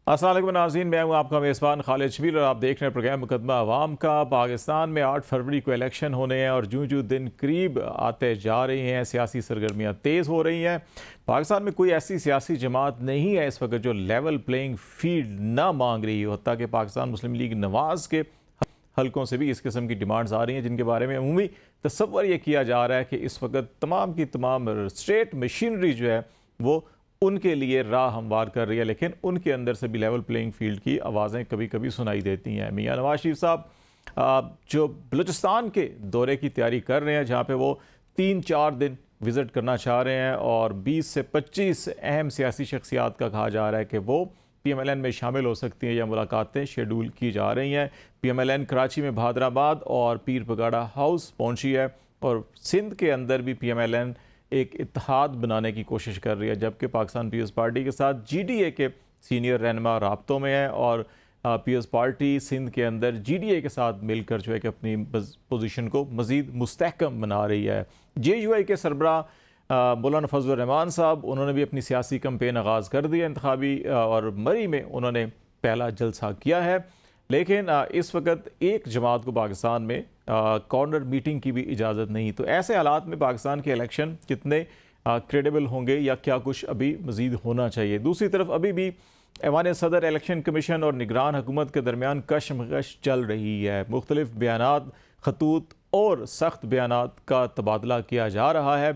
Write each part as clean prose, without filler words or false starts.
अस्सलाम वालेकुम नाज़रीन, मैं हूँ आपका मेज़बान खालिद शबीर और आप देख रहे हैं प्रोग्राम मुकदमा अवाम का। पाकिस्तान में 8 फरवरी को इलेक्शन होने हैं और जूँ जूँ दिन करीब आते जा रहे हैं सियासी सरगर्मियाँ तेज़ हो रही हैं। पाकिस्तान में कोई ऐसी सियासी जमात नहीं है इस वक्त जो लेवल प्लेइंग फील्ड ना मांग रही हो। हत्ता कि पाकिस्तान मुस्लिम लीग नवाज़ के हलकों से भी इस किस्म की डिमांड्स आ रही हैं, जिनके बारे में अमूमी तसव्वुर ये किया जा रहा है कि इस वक्त तमाम की तमाम स्टेट मशीनरी जो है वो उनके लिए राह हमवार कर रही है, लेकिन उनके अंदर से भी लेवल प्लेइंग फील्ड की आवाज़ें कभी कभी सुनाई देती हैं। मियां नवाज शरीफ साहब जो बलूचिस्तान के दौरे की तैयारी कर रहे हैं, जहाँ पे वो 3-4 दिन विज़िट करना चाह रहे हैं और 20 से 25 अहम सियासी शख्सियात का कहा जा रहा है कि वो PMLN में शामिल हो सकती हैं या मुलाकातें शेड्यूल की जा रही हैं। PMLN कराची में बहादराबाद और पीर पगाड़ा हाउस पहुंची है और सिंध के अंदर भी PMLN एक इत्तेहाद बनाने की कोशिश कर रही है, जबकि पाकिस्तान पीपल्स पार्टी के साथ GDA के सीनियर रहनुमा राब्तों में है और पीपल्स पार्टी सिंध के अंदर GDA के साथ मिलकर जो है कि अपनी पोजीशन को मज़ीद मुस्तहकम बना रही है। JUI के सरबराह मौलाना फजलुर रहमान साहब, उन्होंने भी अपनी सियासी कैंपेन आगाज़ कर दी है इंतखाबी और मरी में उन्होंने पहला जलसा किया है। लेकिन इस वक्त एक जमात को पाकिस्तान में कॉर्नर मीटिंग की भी इजाज़त नहीं। तो ऐसे हालात में पाकिस्तान के इलेक्शन कितने क्रेडिबल होंगे या क्या कुछ अभी मज़ीद होना चाहिए। दूसरी तरफ अभी भी ऐवान सदर, इलेक्शन कमीशन और निगरान हुकूमत के दरमियान कशमकश चल रही है। मुख्तलिफ बयानात, खतूत और सख्त बयानात का तबादला किया जा रहा है।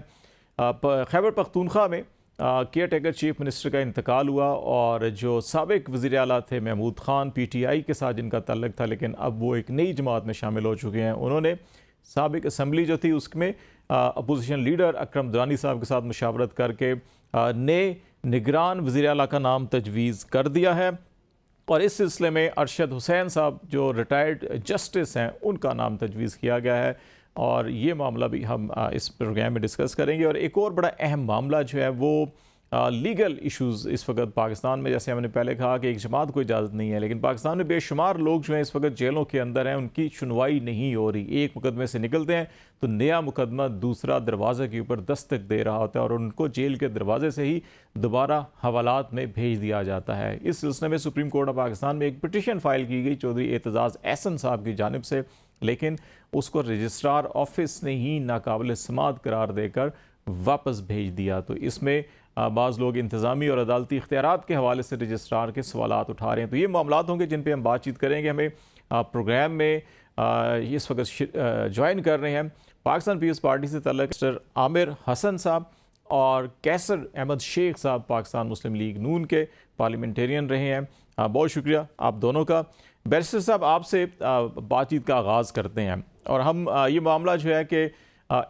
खैबर पख्तूनख्वा में केयर टेकर चीफ मिनिस्टर का इंतकाल हुआ और जो साबिक वज़ीर आला थे महमूद खान, PTI के साथ जिनका तल्लक था, लेकिन अब वो एक नई जमात में शामिल हो चुके हैं। उन्होंने साबिक असम्बली जो थी उसमें अपोजिशन लीडर अकरम दुरानी साहब के साथ मुशावरत करके नए निगरान वज़ीर आला का नाम तजवीज़ कर दिया है और इस सिलसिले में अरशद हुसैन साहब जो रिटायर्ड जस्टिस हैं उनका नाम तजवीज़ किया गया है और ये मामला भी हम इस प्रोग्राम में डिस्कस करेंगे। और एक और बड़ा अहम मामला जो है वो लीगल इश्यूज़ इस वक्त पाकिस्तान में, जैसे हमने पहले कहा कि एक जमात को इजाज़त नहीं है, लेकिन पाकिस्तान में बेशुमार लोग जो हैं इस वक्त जेलों के अंदर हैं, उनकी सुनवाई नहीं हो रही। एक मुकदमे से निकलते हैं तो नया मुकदमा दूसरा दरवाज़े के ऊपर दस्तक दे रहा होता है और उनको जेल के दरवाजे से ही दोबारा हवालात में भेज दिया जाता है। इस सिलसिले में सुप्रीम कोर्ट ऑफ पाकिस्तान में एक पिटिशन फाइल की गई चौधरी एतजाज़ एहसन साहब की जानिब से, लेकिन उसको रजिस्ट्रार ऑफिस ने ही नाकाबिल समात करार देकर वापस भेज दिया। तो इसमें बाज़ लोग इंतज़ामी और अदालती इख्तियारात के हवाले से रजिस्ट्रार के सवालात उठा रहे हैं। तो ये मामलात होंगे जिन पर हम बातचीत करेंगे। हमें प्रोग्राम में इस वक्त ज्वाइन कर रहे हैं पाकिस्तान पीपल्स पार्टी से तल्लुक़ मिस्टर आमिर हसन साहब और कैसर अहमद शेख साहब, पाकिस्तान मुस्लिम लीग नून के पार्लियामेंटेरियन रहे हैं। बहुत शुक्रिया आप दोनों का। बैरिस्टर साहब, आपसे बातचीत का आगाज़ करते हैं और हम ये मामला जो है कि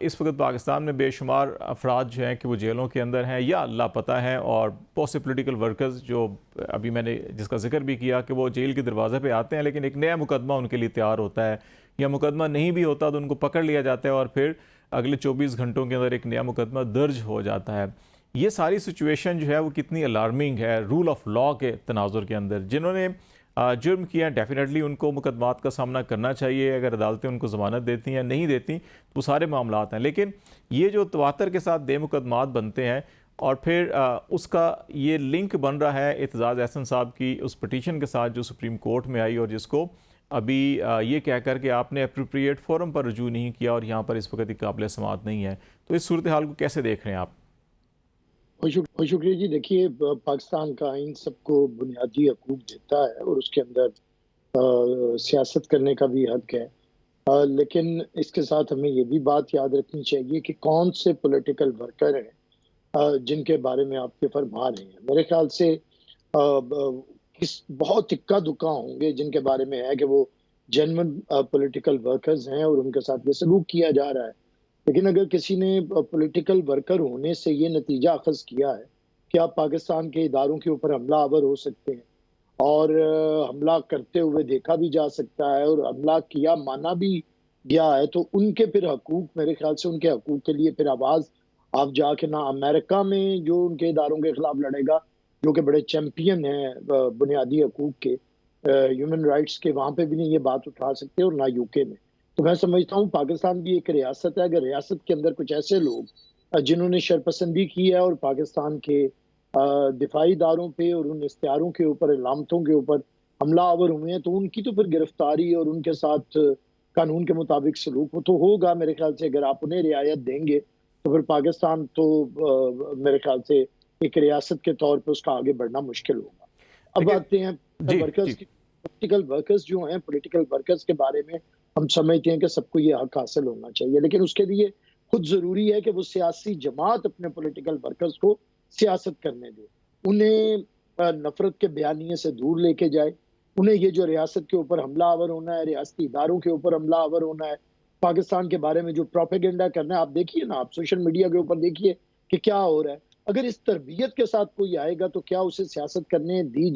इस वक्त पाकिस्तान में बेशुमार अफराद जो हैं कि वो जेलों के अंदर हैं या लापता हैं और बहुत से पोलिटिकल वर्कर्स जो अभी मैंने जिसका जिक्र भी किया कि वो जेल के दरवाजे पे आते हैं, लेकिन एक नया मुकदमा उनके लिए तैयार होता है या मुकदमा नहीं भी होता तो उनको पकड़ लिया जाता है और फिर अगले 24 घंटों के अंदर एक नया मुकदमा दर्ज हो जाता है। ये सारी सिचुएशन जो है वो कितनी अलार्मिंग है रूल ऑफ लॉ के तनाजुर के अंदर। जिन्होंने जुर्म किया डेफिनेटली उनको मुकदमात का सामना करना चाहिए, अगर अदालतें उनको ज़मानत देती हैं नहीं देती तो सारे मामलात हैं। लेकिन ये जो तवातर के साथ दे मुकदमात बनते हैं और फिर उसका ये लिंक बन रहा है एतजाज़ एहसन साहब की उस पटिशन के साथ जो सुप्रीम कोर्ट में आई और जिसको अभी ये कह कर कि आपने अप्रोप्रिएट फोरम पर रजू नहीं किया और यहाँ पर इस वक्त काबिल समाअत नहीं है। तो इस सूरत हाल को कैसे देख रहे हैं आप? बहुत शुक्रिया जी। देखिए, पाकिस्तान का आइन सबको बुनियादी हकूक देता है और उसके अंदर सियासत करने का भी हक है, लेकिन इसके साथ हमें ये भी बात याद रखनी चाहिए कि कौन से पॉलिटिकल वर्कर हैं जिनके बारे में आपके फरमा रहे हैं। मेरे ख्याल से किस बहुत इक्का दुक्का होंगे जिनके बारे में है कि वो जेन्युइन पॉलिटिकल वर्कर्स हैं और उनके साथ ये सलूक किया जा रहा है। लेकिन अगर किसी ने पॉलिटिकल वर्कर होने से ये नतीजा अखज़ किया है कि आप पाकिस्तान के इदारों के ऊपर हमला आवर हो सकते हैं और हमला करते हुए देखा भी जा सकता है और हमला किया माना भी गया है, तो उनके फिर हकूक, मेरे ख्याल से उनके हकूक के लिए फिर आवाज़ आप जाके ना अमेरिका में जो उनके इदारों के खिलाफ लड़ेगा, जो कि बड़े चैंपियन हैं बुनियादी हकूक के, ह्यूमन राइट्स के, वहाँ पे भी नहीं ये बात उठा सकते और ना UK में। तो मैं समझता हूँ पाकिस्तान भी एक रियासत है। अगर रियासत के अंदर कुछ ऐसे लोग जिन्होंने शरपसंदी की है और पाकिस्तान के दिफाई इदारों पे और उन इख्तियारों के ऊपर, अलामतों के ऊपर हमलावर हुए हैं, तो उनकी तो फिर गिरफ्तारी और उनके साथ कानून के मुताबिक सलूक वो तो होगा मेरे ख्याल से। अगर आप उन्हें रियायत देंगे तो फिर पाकिस्तान तो मेरे ख्याल से एक रियासत के तौर पे उसका आगे बढ़ना मुश्किल होगा। अब देखिए आते हैं जी वर्कर्स जी की। पॉलिटिकल वर्कर्स जो हैं, पॉलिटिकल वर्कर्स के बारे में हम समझते हैं कि सबको ये हक हासिल होना चाहिए, लेकिन उसके लिए खुद ज़रूरी है कि वो सियासी जमात अपने पॉलिटिकल वर्कर्स को सियासत करने दे। उन्हें नफ़रत के बयानिए से दूर लेके जाए। उन्हें ये जो रियासत के ऊपर हमलावर होना है, रियासती इदारों के ऊपर हमलावर होना है, पाकिस्तान के बारे में जो प्रोपेगेंडा करना है, आप देखिए ना, आप सोशल मीडिया के ऊपर देखिए कि क्या हो रहा है। अगर इस तरबियत के साथ कोई आएगा तो क्या उसे सियासत करने दी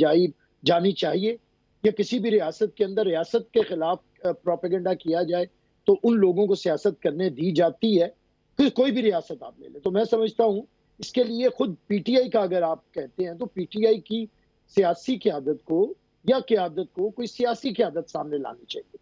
जानी चाहिए? या किसी भी रियासत के अंदर रियासत के खिलाफ प्रोपेगेंडा किया जाए तो उन लोगों को सियासत करने दी जाती है? फिर कोई भी रियासत आप ले लें। तो मैं समझता हूँ इसके लिए खुद पीटीआई का अगर आप कहते हैं तो पीटीआई की सियासी क़यादत को या क़यादत को कोई सियासी क़यादत सामने लानी चाहिए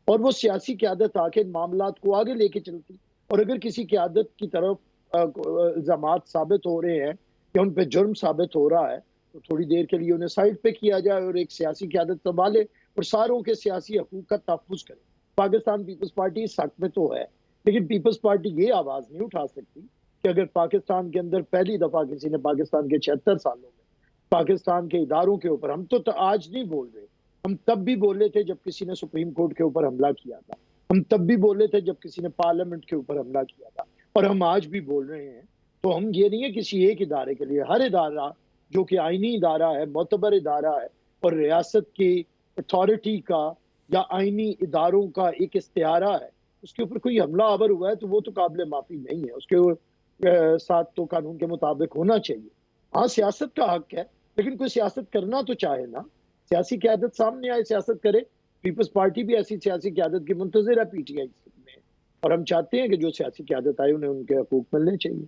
और वो सियासी क़यादत आके मामलात को आगे लेके चलती। और अगर किसी क़यादत की तरफ इल्ज़ामात साबित हो रहे हैं या उन पे जुर्म साबित हो रहा है तो थोड़ी देर के लिए उन्हें साइड पे किया जाए और एक सियासी क़यादत संभाले और सारों के सियासी हकूक़ का तहफ़्फ़ुज़ करे। पाकिस्तान पीपल्स पार्टी इस हक़ में तो है, लेकिन पीपल्स पार्टी ये आवाज़ नहीं उठा सकती कि अगर पाकिस्तान के अंदर पहली दफ़ा किसी ने पाकिस्तान के 76 सालों में पाकिस्तान के इदारों के ऊपर, हम तो आज नहीं बोल रहे, हम तब भी बोले थे जब किसी ने सुप्रीम कोर्ट के ऊपर हमला किया था, हम तब भी बोले थे जब किसी ने पार्लियामेंट के ऊपर हमला किया था और हम आज भी बोल रहे हैं। तो हम ये नहीं है किसी एक इदारे के लिए, हर इदारा जो कि आईनी इदारा है, मोतबर इदारा है और रियासत की अथॉरिटी का या आईनी इदारों का एक इख्तियारा है, उसके ऊपर कोई हमला आवर हुआ है तो वो तो काबिल माफ़ी नहीं है, उसके साथ तो कानून के मुताबिक होना चाहिए। हाँ, सियासत का हक है, लेकिन कोई सियासत करना तो चाहे ना, सियासी क़यादत सामने आए, सियासत करे। पीपल्स पार्टी भी ऐसी सियासी क़यादत की मुंतज़िर है पीटीआई में और हम चाहते हैं कि जो सियासी क़यादत आए उन्हें उनके हकूक़ मिलने चाहिए।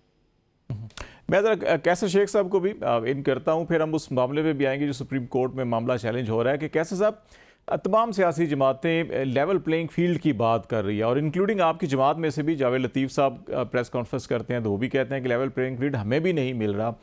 मैं ज़रा कैसर शेख साहब को भी इन करता हूँ, फिर हम उस मामले पे भी आएंगे जो सुप्रीम कोर्ट में मामला चैलेंज हो रहा है कि कैसर साहब तमाम सियासी जमातें लेवल प्लेइंग फील्ड की बात कर रही है और इंक्लूडिंग आपकी जमात में से भी जावेद लतीफ़ साहब प्रेस कॉन्फ्रेंस करते हैं तो वो भी कहते हैं कि लेवल प्लेइंग फील्ड हमें भी नहीं मिल रहा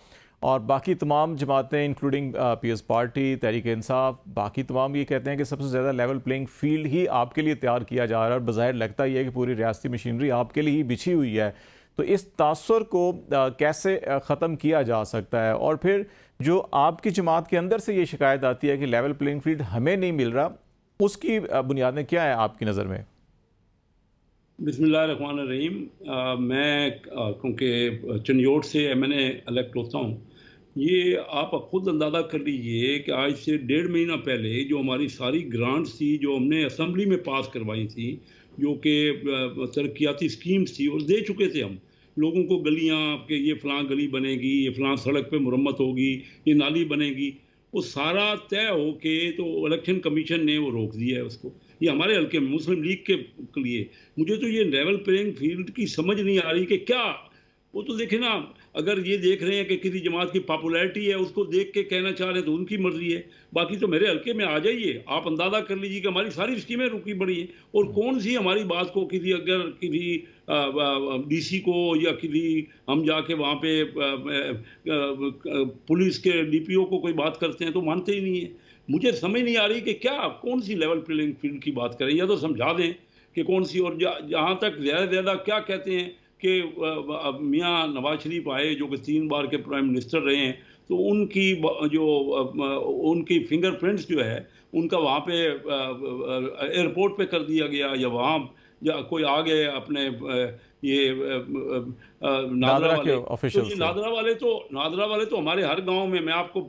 और बाकी तमाम जमातें including PS party, Tehreek Insaf, बाकी तमाम ये कहते हैं कि सबसे ज़्यादा लेवल प्लेइंग फील्ड ही आपके लिए तैयार किया जा रहा है और बज़ाहिर लगता ही है कि पूरी रियासती मशीनरी आपके लिए ही बिछी हुई है। तो इस तासुर को कैसे ख़त्म किया जा सकता है? और फिर जो आपकी जमात के अंदर से ये शिकायत आती है कि लेवल प्लेइंग फील्ड हमें नहीं मिल रहा, उसकी बुनियादें क्या है आपकी नज़र में? बिस्मिल्लाहिर्रहमानिर्रहीम। मैं क्योंकि चनियोट से एमएनए इलेक्ट होता हूँ, ये आप खुद अंदाज़ा कर लीजिए कि आज से 1.5 महीना पहले जो हमारी सारी ग्रांट्स थी जो हमने असम्बली में पास करवाई थी, जो कि तरक्याती स्कीम्स थी और दे चुके थे हम लोगों को, गलियाँ कि ये फ़लाँ गली बनेगी, ये फ़लाँ सड़क पे मुरम्मत होगी, ये नाली बनेगी, वो सारा तय हो के तो इलेक्शन कमीशन ने वो रोक दिया है उसको। ये हमारे हल्के में मुस्लिम लीग के लिए। मुझे तो ये लेवल प्लेइंग फील्ड की समझ नहीं आ रही कि क्या, वो तो देखें ना, अगर ये देख रहे हैं कि किसी जमात की पॉपुलैरिटी है उसको देख के कहना चाह रहे हैं तो उनकी मर्जी है, बाकी तो मेरे हल्के में आ जाइए, आप अंदाज़ा कर लीजिए कि हमारी सारी स्कीमें रुकी पड़ी हैं और कौन सी हमारी बात को किसी, अगर किसी डीसी को या किसी हम जाके वहाँ पे पुलिस के डीपीओ को कोई बात करते हैं तो मानते ही नहीं है। मुझे समझ नहीं आ रही कि क्या, कौन सी लेवल प्लेइंग फील्ड की बात करें, या तो समझा दें कि कौन सी। और जहाँ तक ज़्यादा से ज़्यादा क्या कहते हैं कि मियाँ नवाज शरीफ आए जो कि 3 बार के प्राइम मिनिस्टर रहे हैं, तो उनकी जो उनकी फिंगरप्रिंट्स जो है उनका वहाँ पे एयरपोर्ट पे कर दिया गया, या वहाँ या कोई आ गए अपने ये नादरा वाले, तो ये नादरा वाले तो हमारे हर गांव में, मैं आपको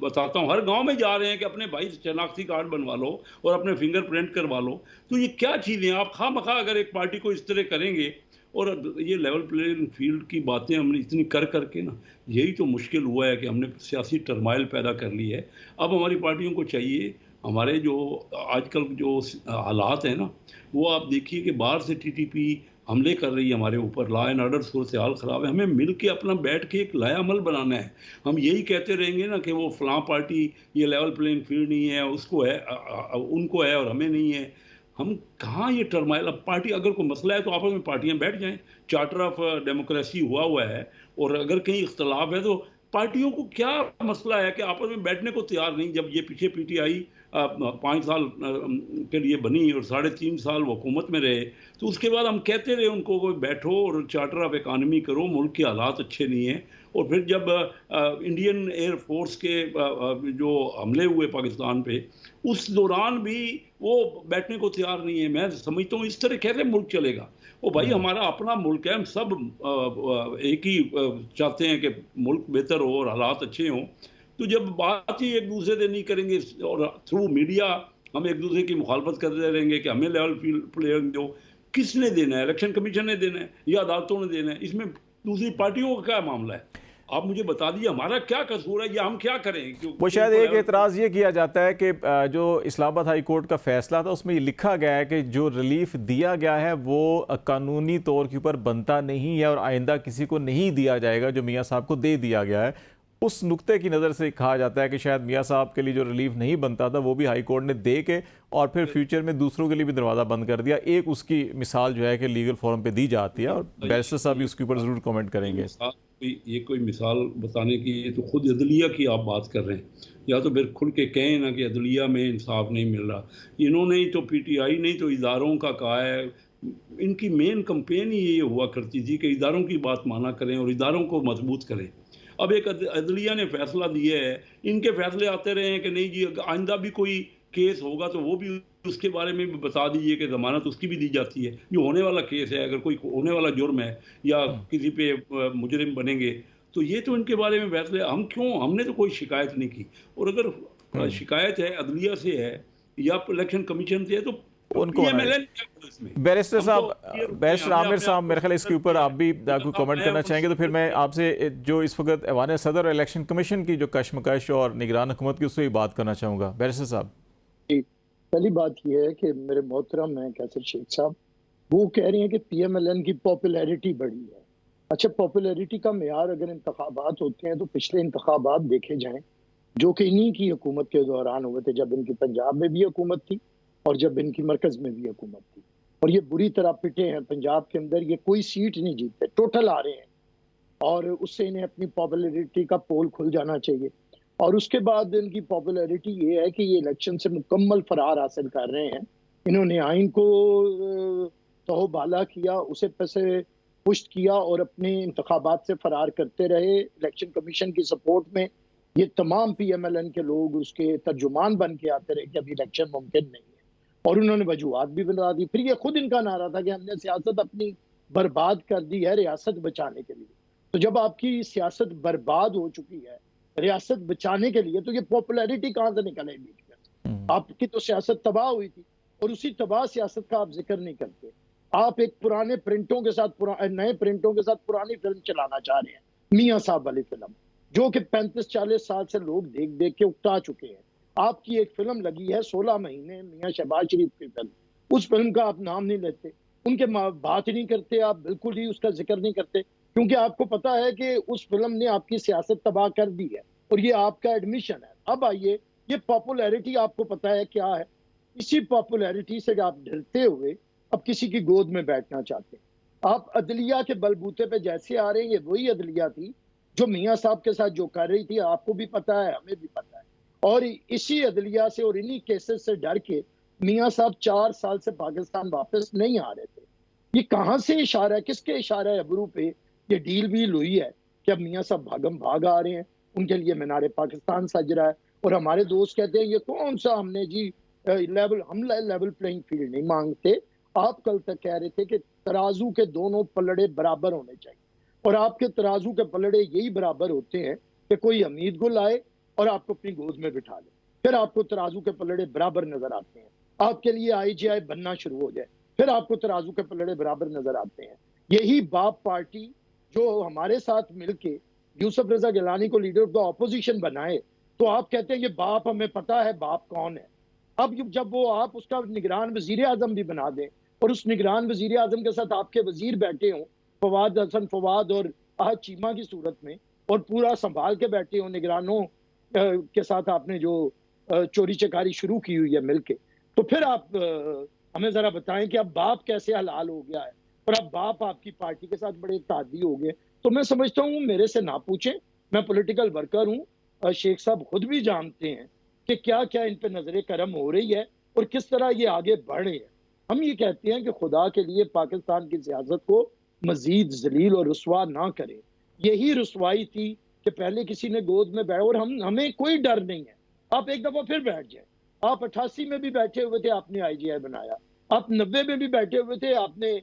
बताता हूँ, हर गांव में जा रहे हैं कि अपने भाई शनाख्ती कार्ड बनवा लो और अपने फिंगरप्रिंट करवा लो। तो ये क्या चीज़ें, आप खामखा अगर एक पार्टी को इस तरह करेंगे, और ये लेवल प्लेइंग फील्ड की बातें हमने इतनी कर करके ना, यही तो मुश्किल हुआ है कि हमने सियासी टर्माइल पैदा कर ली है। अब हमारी पार्टियों को चाहिए, हमारे जो आजकल जो हालात हैं ना, वो आप देखिए कि बाहर से टीटीपी हमले कर रही है हमारे ऊपर, लॉ एंड ऑर्डर सूरत हाल ख़राब है, हमें मिल के अपना बैठ के एक लायामल बनाना है। हम यही कहते रहेंगे ना कि वो फलां पार्टी ये लेवल प्लेइंग फील्ड नहीं है, उसको है, उनको है और हमें नहीं है। हम कहाँ ये टर्माइल, अब पार्टी अगर कोई मसला है तो आपस में पार्टियां बैठ जाएं, चार्टर ऑफ डेमोक्रेसी हुआ है, और अगर कहीं इख्तलाफ है तो पार्टियों को क्या मसला है कि आपस में बैठने को तैयार नहीं। जब ये पीछे पीटीआई 5 साल के लिए बनी और 3.5 साल वो हुकूमत में रहे, तो उसके बाद हम कहते रहे उनको कोई बैठो और चार्टर ऑफ इकॉनमी करो, मुल्क के हालात अच्छे नहीं हैं। और फिर जब इंडियन एयर फोर्स के जो हमले हुए पाकिस्तान पे, उस दौरान भी वो बैठने को तैयार नहीं है। मैं समझता हूँ इस तरह कैसे मुल्क चलेगा। ओ भाई, हमारा अपना मुल्क है, हम सब एक ही चाहते हैं कि मुल्क बेहतर हो और हालात अच्छे हों। तो जब बात ही एक दूसरे से नहीं करेंगे और थ्रू मीडिया हम एक दूसरे की मुखालफत करते रहेंगे कि हमें लेवल प्लेइंग दो, किसने देना है? इलेक्शन कमीशन ने देना है या अदालतों ने देना है? इसमें दूसरी पार्टियों का क्या मामला है? आप मुझे बता दीजिए हमारा क्या कसूर है या हम क्या करें? वो शायद एक एतराज़ ये किया जाता है कि जो इस्लामाबाद हाई कोर्ट का फैसला था उसमें ये लिखा गया है कि जो रिलीफ दिया गया है वो कानूनी तौर के ऊपर बनता नहीं है और आइंदा किसी को नहीं दिया जाएगा जो मियाँ साहब को दे दिया गया है। उस नुक्ते की नज़र से कहा जाता है कि शायद मियाँ साहब के लिए जो रिलीफ नहीं बनता था वो भी हाई कोर्ट ने दे के और फिर फ्यूचर में दूसरों के लिए भी दरवाज़ा बंद कर दिया। एक उसकी मिसाल जो है कि लीगल फोरम पे दी जाती है और बैरिस्टर साहब भी उसके ऊपर ज़रूर कमेंट करेंगे। ये कोई मिसाल बताने की, ये तो खुद अदलिया की आप बात कर रहे हैं। या तो फिर खुल के कहें ना कि अदलिया में इंसाफ नहीं मिल रहा। इन्होंने ही तो पीटीआई ने तो इदारों का कहा है। इनकी मेन कंपेन ही ये हुआ करती थी कि इदारों की बात माना करें और इदारों को मजबूत करें। अब एक अदलिया ने फैसला दिया है, इनके फैसले आते रहे हैं कि नहीं जी आइंदा भी कोई केस होगा तो वो भी उसके बारे में भी बता दीजिए कि ज़मानत उसकी भी दी जाती है। जो होने वाला केस है, अगर कोई होने वाला जुर्म है या किसी पे मुजरिम बनेंगे तो ये तो इनके बारे में फैसले हमने तो कोई शिकायत नहीं की। और अगर शिकायत है अदलिया से है या इलेक्शन कमीशन से है तो उनको बैरिस्टर साहब, बैरिस्टर आमिर साहब, मेरे ख्याल इसके ऊपर आप भी कोई कमेंट करना चाहेंगे तो फिर मैं आपसे जो इस वक्त ऐवान सदर इलेक्शन कमीशन की जो कशमकश और निगरान हुकूमत की उससे ही बात करना चाहूँगा। बैरिस्टर साहब, पहली बात यह है कि मेरे मोहतरम हैं कैसर शेख साहब, वो कह रही हैं कि पीएमएलएन की पॉपुलैरिटी बढ़ी है। अच्छा, पॉपुलैरिटी का मेयार अगर इंतखाबात होते हैं तो पिछले इंतखाबात देखे जाएं जो कि इन्हीं की हुकूमत के दौरान हुए थे, जब इनकी पंजाब में भी हुकूमत थी और जब इनकी मरकज में भी हुकूमत थी, और ये बुरी तरह पिटे हैं। पंजाब के अंदर ये कोई सीट नहीं जीतते, टोटल आ रहे हैं, और उससे इन्हें अपनी पॉपुलैरिटी का पोल खुल जाना चाहिए। और उसके बाद इनकी पॉपुलैरिटी ये है कि ये इलेक्शन से मुकम्मल फरार हासिल कर रहे हैं। इन्होंने आइन को तहोबाला किया, उसे पैसे पुष्ट किया और अपने इंतखाबात से फरार करते रहे। इलेक्शन कमीशन की सपोर्ट में ये तमाम पीएमएलएन के लोग उसके तर्जुमान बन के आते रहे कि अभी इलेक्शन मुमकिन नहीं है, और उन्होंने वजूहात भी बना दी। फिर ये खुद इनका नारा था कि हमने सियासत अपनी बर्बाद कर दी है रियासत बचाने के लिए। तो जब आपकी सियासत बर्बाद हो चुकी है रियासत बचाने के लिए, तो ये पॉपुलैरिटी कहां से निकलेगी? आपकी तो सियासत तबाह हुई थी और उसी तबाह सियासत का आप जिक्र नहीं करते। आप एक पुराने प्रिंटों के साथ नए प्रिंटों के साथ पुरानी फिल्म चलाना चाह रहे हैं, मियाँ साहब वाली फिल्म, जो कि 35-40 साल से लोग देख देख के उकता चुके हैं। आपकी एक फिल्म लगी है 16 महीने, मियाँ शहबाज शरीफ की फिल्म, उस फिल्म का आप नाम नहीं लेते, उनके बात नहीं करते, आप बिल्कुल ही उसका जिक्र नहीं करते, क्योंकि आपको पता है कि उस फिल्म ने आपकी सियासत तबाह कर दी है और ये आपका एडमिशन है। अब आइए, ये पॉपुलैरिटी आपको पता है क्या है? इसी पॉपुलैरिटी से आप डरते हुए अब किसी की गोद में बैठना चाहते हैं। आप अदलिया के बलबूते पे जैसे आ रहे हैं, ये वही अदलिया थी जो मियाँ साहब के साथ जो कर रही थी, आपको भी पता है, हमें भी पता है। और इसी अदलिया से और इन्हीं केसेस से डर के मियाँ साहब 4 साल से पाकिस्तान वापस नहीं आ रहे थे। ये कहां से इशारा है, किसके इशारा अबरू पे ये डील वील हुई है कि अब मियाँ साहब भागम भाग आ रहे हैं, उनके लिए मीनारे पाकिस्तान सज रहा है। और हमारे दोस्त कहते हैं ये कौन सा हमने जी लेवल प्लेइंग फील्ड नहीं मांगते। आप कल तक कह रहे थे कि तराजू के दोनों पलड़े बराबर होने चाहिए, और आपके तराजू के पलड़े यही बराबर होते हैं कि कोई हमीद गुल आए और आपको अपनी गोद में बिठा ले, फिर आपको तराजू के पलड़े बराबर नजर आते हैं। आपके लिए IGI बनना शुरू हो जाए, फिर आपको तराजू के पलड़े बराबर नजर आते हैं। यही बाप पार्टी जो हमारे साथ मिलके यूसुफ रजा गिलानी को लीडर ऑफ द ऑपोजिशन बनाए, तो आप कहते हैं ये बाप, हमें पता है बाप कौन है। अब जब वो आप उसका निगरान वजीर आजम भी बना दें और उस निगरान वजीर आजम के साथ आपके वजीर बैठे हों, फवाद हसन फवाद और आहद चीमा की सूरत में, और पूरा संभाल के बैठे हों निगरानों के साथ आपने जो चोरी चकारी शुरू की हुई है मिलके, तो फिर आप हमें जरा बताएं कि अब बाप कैसे हलाल हो गया है और अब बाप आपकी पार्टी के साथ बड़े तादी हो गए। तो मैं समझता हूँ मेरे से ना पूछें, मैं पॉलिटिकल वर्कर हूँ, शेख साहब खुद भी जानते हैं कि क्या क्या इन पे नजर करम हो रही है और किस तरह ये आगे बढ़ रहे हैं। हम ये कहते हैं कि खुदा के लिए पाकिस्तान की सियासत को मजीद जलील और रुसवा ना करें। यही रुसवाई थी कि पहले किसी ने गोद में बैठ, और हमें कोई डर नहीं है, आप एक दफा फिर बैठ जाए। आप 88 में भी बैठे हुए थे, आपने IGI बनाया। आप 90 में भी बैठे हुए थे, आपने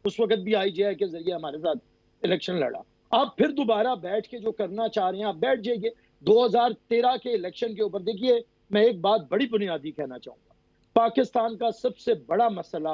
उस वक्त भी IGI के जरिए हमारे साथ इलेक्शन लड़ा। आप फिर दोबारा बैठ के जो करना चाह रहे हैं आप बैठ जाइए। 2013 के इलेक्शन के ऊपर देखिए, मैं एक बात बड़ी बुनियादी कहना चाहूंगा, पाकिस्तान का सबसे बड़ा मसला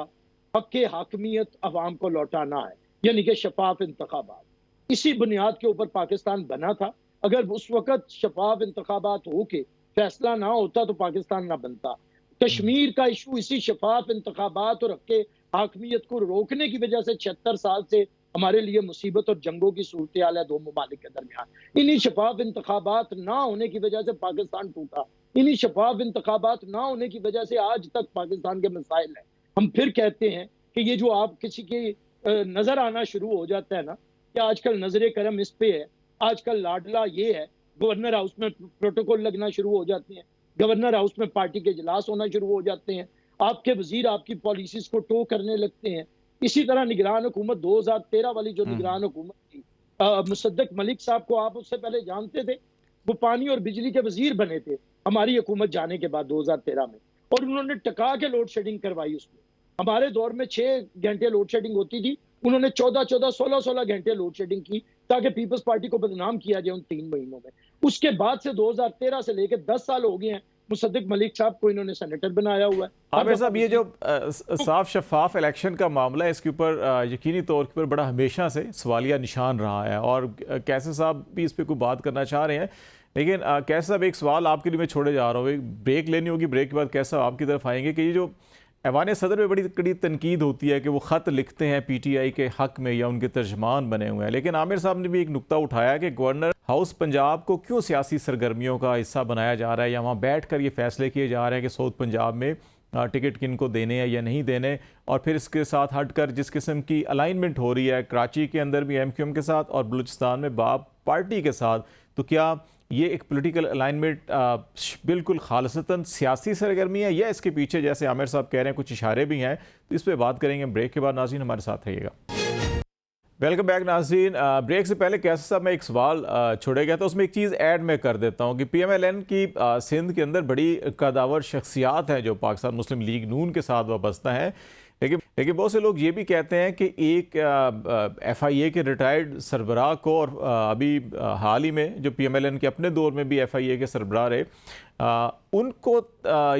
हक़ हाकमियत अवाम को लौटाना है, यानी कि शफाफ इंतखाबात। इसी बुनियाद के ऊपर पाकिस्तान बना था। अगर उस वक्त शफाफ इंतखाबात हो के फैसला ना होता तो पाकिस्तान ना बनता। कश्मीर का इशू इसी शफाफ इंतखाबात और हक़ हाकमियत को रोकने की वजह से 76 साल से हमारे लिए मुसीबत और जंगों की सूरत हाल है दो ममालिक के दरमियान। इन्हीं शफाफ इंतखाबात ना होने की वजह से पाकिस्तान टूटा। इन्हीं शफाफ इंतखाबात ना होने की वजह से आज तक पाकिस्तान के मसाइल हैं। हम फिर कहते हैं कि ये जो आप किसी के नजर आना शुरू हो जाता है ना कि आजकल नजर करम इस पे है, आजकल लाडला ये है, गवर्नर हाउस में प्रोटोकॉल लगना शुरू हो जाते हैं, गवर्नर हाउस में पार्टी के इजलास होना शुरू हो जाते हैं, आपके वजीर आपकी पॉलिसीज को टो करने लगते हैं। इसी तरह निगरान हुकूमत 2013 वाली जो निगरान हुकूमत थी, मुसद्दक मलिक साहब को आप उससे पहले जानते थे, वो पानी और बिजली के वजीर बने थे हमारी हुकूमत जाने के बाद 2013 में, और उन्होंने टका के लोड शेडिंग करवाई। उसमें हमारे दौर में 6 घंटे लोड शेडिंग होती थी, उन्होंने 14-14, 16-16 घंटे लोड शेडिंग की ताकि पीपल्स पार्टी को बदनाम किया जाए उन 3 महीनों में। उसके बाद से 2013 से लेकर 10 साल हो गए हैं, मुसद्दक मलिक साहब को इन्होंने सेनेटर बनाया हुआ है। आमिर साहब, ये जो साफ शफाफ इलेक्शन का मामला है, इसके ऊपर यकीनी तौर पर बड़ा हमेशा से सवालिया निशान रहा है, और कैसे साहब भी इस पर कोई बात करना चाह रहे हैं। लेकिन कैसे साहब, एक सवाल आपके लिए मैं छोड़े जा रहा हूँ, एक ब्रेक लेनी होगी, ब्रेक के बाद कैसा आपकी तरफ आएंगे कि ये जो ऐवान सदर में बड़ी कड़ी तनकीद होती है कि वो ख़त लिखते हैं PTI के हक़ में या उनके तर्जमान बने हुए हैं, लेकिन आमिर साहब ने भी एक नुक्ता उठाया कि गवर्नर हाउस पंजाब को क्यों सियासी सरगर्मियों का हिस्सा बनाया जा रहा है, या वहाँ बैठ कर ये फैसले किए जा रहे हैं कि साउथ पंजाब में टिकट किन को देने हैं या नहीं देने, और फिर इसके साथ हटकर जिस किस्म की अलाइनमेंट हो रही है कराची के अंदर भी MQM के साथ और बलूचिस्तान में बाप पार्टी के साथ, तो क्या ये एक पॉलिटिकल अलाइनमेंट बिल्कुल खालिसतन सियासी सरगर्मी है, या इसके पीछे जैसे आमिर साहब कह रहे हैं कुछ इशारे भी हैं? तो इस पर बात करेंगे ब्रेक के बाद। नाज़रीन हमारे साथ रहिएगा। वेलकम बैक नाज़रीन। ब्रेक से पहले कैसे साहब मैं एक सवाल छोड़े गया था, उसमें एक चीज़ ऐड मैं कर देता हूँ कि PMLN की सिंध के अंदर बड़ी कदावर शख्सियात हैं जो पाकिस्तान मुस्लिम लीग नून के साथ वाबस्ता हैं, लेकिन बहुत से लोग ये भी कहते हैं कि एक FIA के रिटायर्ड सरबराह को, और अभी हाल ही में जो PMLN के अपने दौर में भी FIA के सरबराह रहे, उनको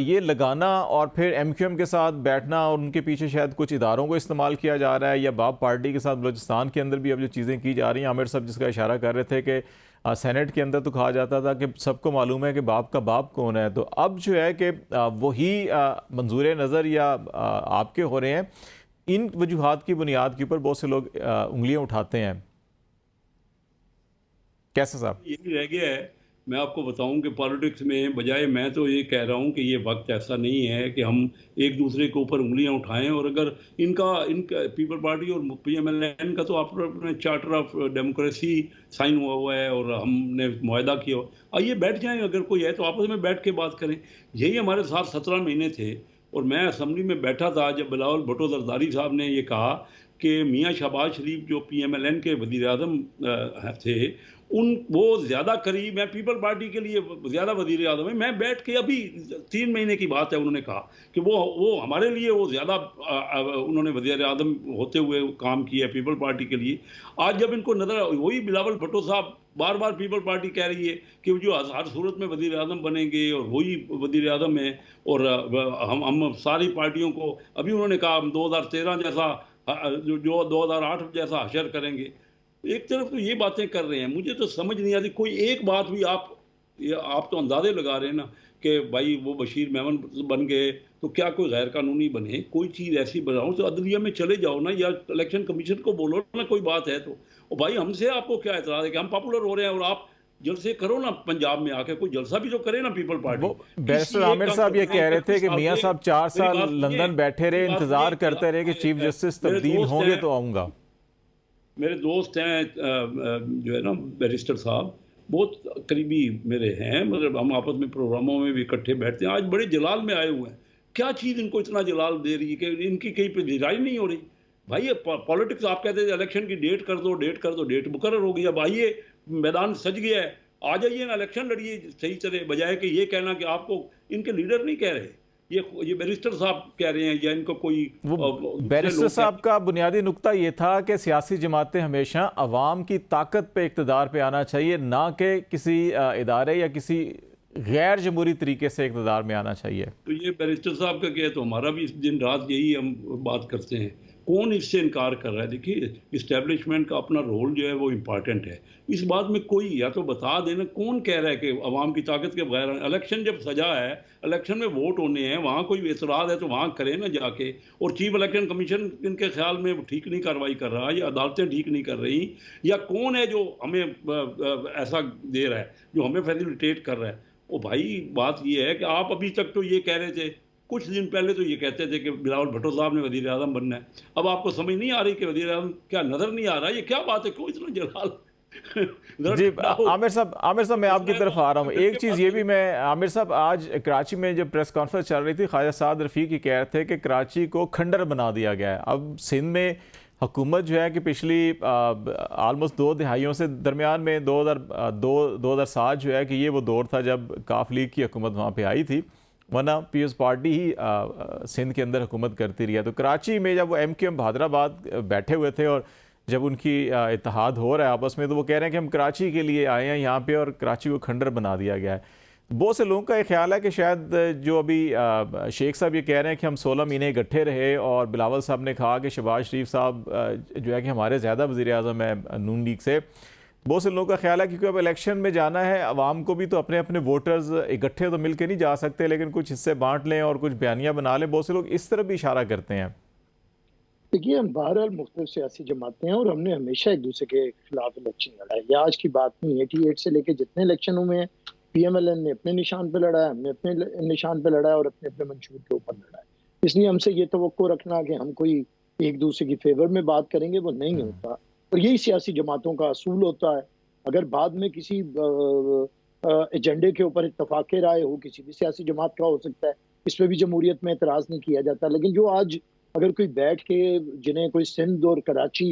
ये लगाना और फिर MQM के साथ बैठना, और उनके पीछे शायद कुछ इदारों को इस्तेमाल किया जा रहा है, या बाप पार्टी के साथ बलूचिस्तान के अंदर भी अब जो चीज़ें की जा रही हैं, आमिर साहब जिसका इशारा कर रहे थे कि सेनेट के अंदर तो कहा जाता था कि सबको मालूम है कि बाप का बाप कौन है, तो अब जो है कि वही मंजूर नज़र या आपके हो रहे हैं। इन वजूहात की बुनियाद के ऊपर बहुत से लोग उंगलियां उठाते हैं। कैसे साहब? यही रह गया है। मैं आपको बताऊं कि पॉलिटिक्स में बजाय, मैं तो ये कह रहा हूं कि ये वक्त ऐसा नहीं है कि हम एक दूसरे के ऊपर उंगलियां उठाएं, और अगर इनका पीपल पार्टी और PMLN का तो अपने चार्टर ऑफ डेमोक्रेसी साइन हुआ है और हमने मुआहदा किया, आइए बैठ जाएं, अगर कोई है तो आपस में बैठ के बात करें। यही हमारे साथ 17 महीने थे, और मैं असम्बली में बैठा था जब बिलावल भुट्टो जरदारी साहब ने ये कहा कि मियाँ शहबाज शरीफ जो PMLN के वज़ीर आज़म थे, वो ज़्यादा करीब है पीपल पार्टी के लिए, ज़्यादा वज़ीर आज़म है। मैं बैठ के, अभी 3 महीने की बात है, उन्होंने कहा कि वो हमारे लिए वो ज़्यादा उन्होंने वज़ीर आज़म होते हुए काम किया है पीपल पार्टी के लिए। आज जब इनको नज़र, वही बिलावल भुट्टो साहब बार बार पीपल पार्टी कह रही है कि जो हर सूरत में वज़ीर आज़म बनेंगे और वही वज़ीर आज़म है, और हम सारी पार्टियों को, अभी उन्होंने कहा हम 2013 जैसा, जो 2008 जैसा हशर करेंगे। एक तरफ तो ये बातें कर रहे हैं, मुझे तो समझ नहीं आती कोई एक बात भी। आप तो अंदाजे लगा रहे हैं ना कि भाई वो बशीर मेमन बन गए, तो क्या कोई गैर कानूनी बने? कोई चीज़ ऐसी बनाओ तो अदलिया में चले जाओ ना, या इलेक्शन कमीशन को बोलो ना कोई बात है तो। और भाई हमसे आपको क्या एतराज़ है कि हम पॉपुलर हो रहे हैं, और आप जलसे करो ना पंजाब में आके, कोई जलसा भी तो करे ना पीपल पार्टी। बैरिस्टर आमिर साहब ये कह रहे थे कि मियाँ साहब 4 साल लंदन बैठे रहे, इंतजार करते रहे कि चीफ जस्टिस तब्दील होंगे तो आऊँगा। मेरे दोस्त हैं जो है ना बैरिस्टर साहब, बहुत करीबी मेरे हैं, मतलब हम आपस में प्रोग्रामों में भी इकट्ठे बैठते हैं। आज बड़े जलाल में आए हुए हैं। क्या चीज़ इनको इतना जलाल दे रही है कि इनकी कहीं पे रिजाई नहीं हो रही? भाई ये पॉलिटिक्स, आप कहते थे इलेक्शन की डेट कर दो, डेट कर दो, डेट मुकर्रर हो गई। अब आइए, मैदान सज गया है, आ जाइए ना, इलेक्शन लड़िए सही तरह, बजाय कि ये कहना कि आपको इनके लीडर नहीं कह रहे, ये बैरिस्टर साहब कह रहे हैं या इनको कोई वो दूसरे बैरिस्टर लोग साहब का बुनियादी नुक्ता ये था कि सियासी जमातें हमेशा अवाम की ताकत पे इक़्तिदार पे आना चाहिए, ना कि किसी इदारे या किसी गैर जमहूरी तरीके से इक़्तिदार में आना चाहिए। तो ये बैरिस्टर साहब का क्या है, तो हमारा भी दिन रात यही हम बात करते हैं। कौन इससे इनकार कर रहा है? देखिए, इस्टेब्लिशमेंट का अपना रोल जो है वो इम्पॉर्टेंट है। इस बात में कोई या तो बता देना, कौन कह रहा है कि अवाम की ताकत के बगैर इलेक्शन जब सजा है, इलेक्शन में वोट होने हैं, वहाँ कोई एतराज़ है तो वहाँ करें ना जाके। और चीफ इलेक्शन कमीशन इनके ख्याल में ठीक नहीं कार्रवाई कर रहा, या अदालतें ठीक नहीं कर रही, या कौन है जो हमें ऐसा दे रहा है, जो हमें फैसिलिटेट कर रहा है? ओ भाई, बात ये है कि आप अभी तक तो ये कह रहे थे, कुछ दिन पहले तो ये कहते थे कि बिलावल भुट्टो साहब ने वज़ीर आज़म बनना है। अब आपको समझ नहीं आ रही कि वज़ीर आज़म क्या नज़र नहीं आ रहा? ये क्या बात है? क्यों इतना जलाल? जी आमिर साहब मैं आपकी तरफ आ रहा हूँ। एक चीज़ ये भी मैं, आमिर साहब, आज कराची में जब प्रेस कॉन्फ्रेंस चल रही थी, ख्वाजा साद रफ़ीक ही कह रहे थे कि कराची को खंडर बना दिया गया है। अब सिंध में हुकूमत जो है कि पिछली आलमोस्ट 2 दिहाइयों से दरमियान में 2007 जो है कि ये वो दौर था जब काफ लीग की हुकूमत वहाँ पे आई थी, वरना पीपल्स पार्टी ही सिंध के अंदर हुकूमत करती रही है। तो कराची में जब वो MQM बहादराबाद बैठे हुए थे और जब उनकी इत्तेहाद हो रहा है आपस में, तो वो कह रहे हैं कि हम कराची के लिए आए हैं यहाँ पे और कराची को खंडर बना दिया गया है। बहुत से लोगों का ये ख्याल है कि शायद जो अभी शेख साहब ये कह रहे हैं कि हम 16 महीने इकट्ठे रहे, और बिलावल साहब ने कहा कि शहबाज शरीफ साहब जो है कि हमारे ज़्यादा वज़ीर आज़म है नून लीग से। बहुत से लोगों का ख्याल है क्योंकि अब इलेक्शन में जाना है, अवाम को भी तो अपने अपने वोटर्स इकट्ठे तो मिल के नहीं जा सकते, लेकिन कुछ हिस्से बांट लें और कुछ बयानियाँ बना लें। बहुत से लोग इस तरफ भी इशारा करते हैं। देखिए, हम बहरहाल मुख्तलिफ सियासी जमातें हैं और हमने हमेशा एक दूसरे के खिलाफ इलेक्शन लड़ा है। ये आज की बात नहीं है। 88 से लेके जितने इलेक्शन हुए हैं, PMLN ने अपने निशान पे लड़ा है, हमने अपने निशान पे लड़ा है और अपने अपने मंशूर के ऊपर लड़ा है। इसलिए हमसे ये तवक्को रखना कि हम कोई एक दूसरे की फेवर में बात करेंगे, वो नहीं होता। और यही सियासी जमातों का असूल होता है। अगर बाद में किसी एजेंडे के ऊपर इत्तफाक राय हो, किसी भी सियासी जमात का हो सकता है, इस पर भी जमहूरियत में एतराज़ नहीं किया जाता। लेकिन जो आज अगर कोई बैठ के, जिन्हें कोई सिंध और कराची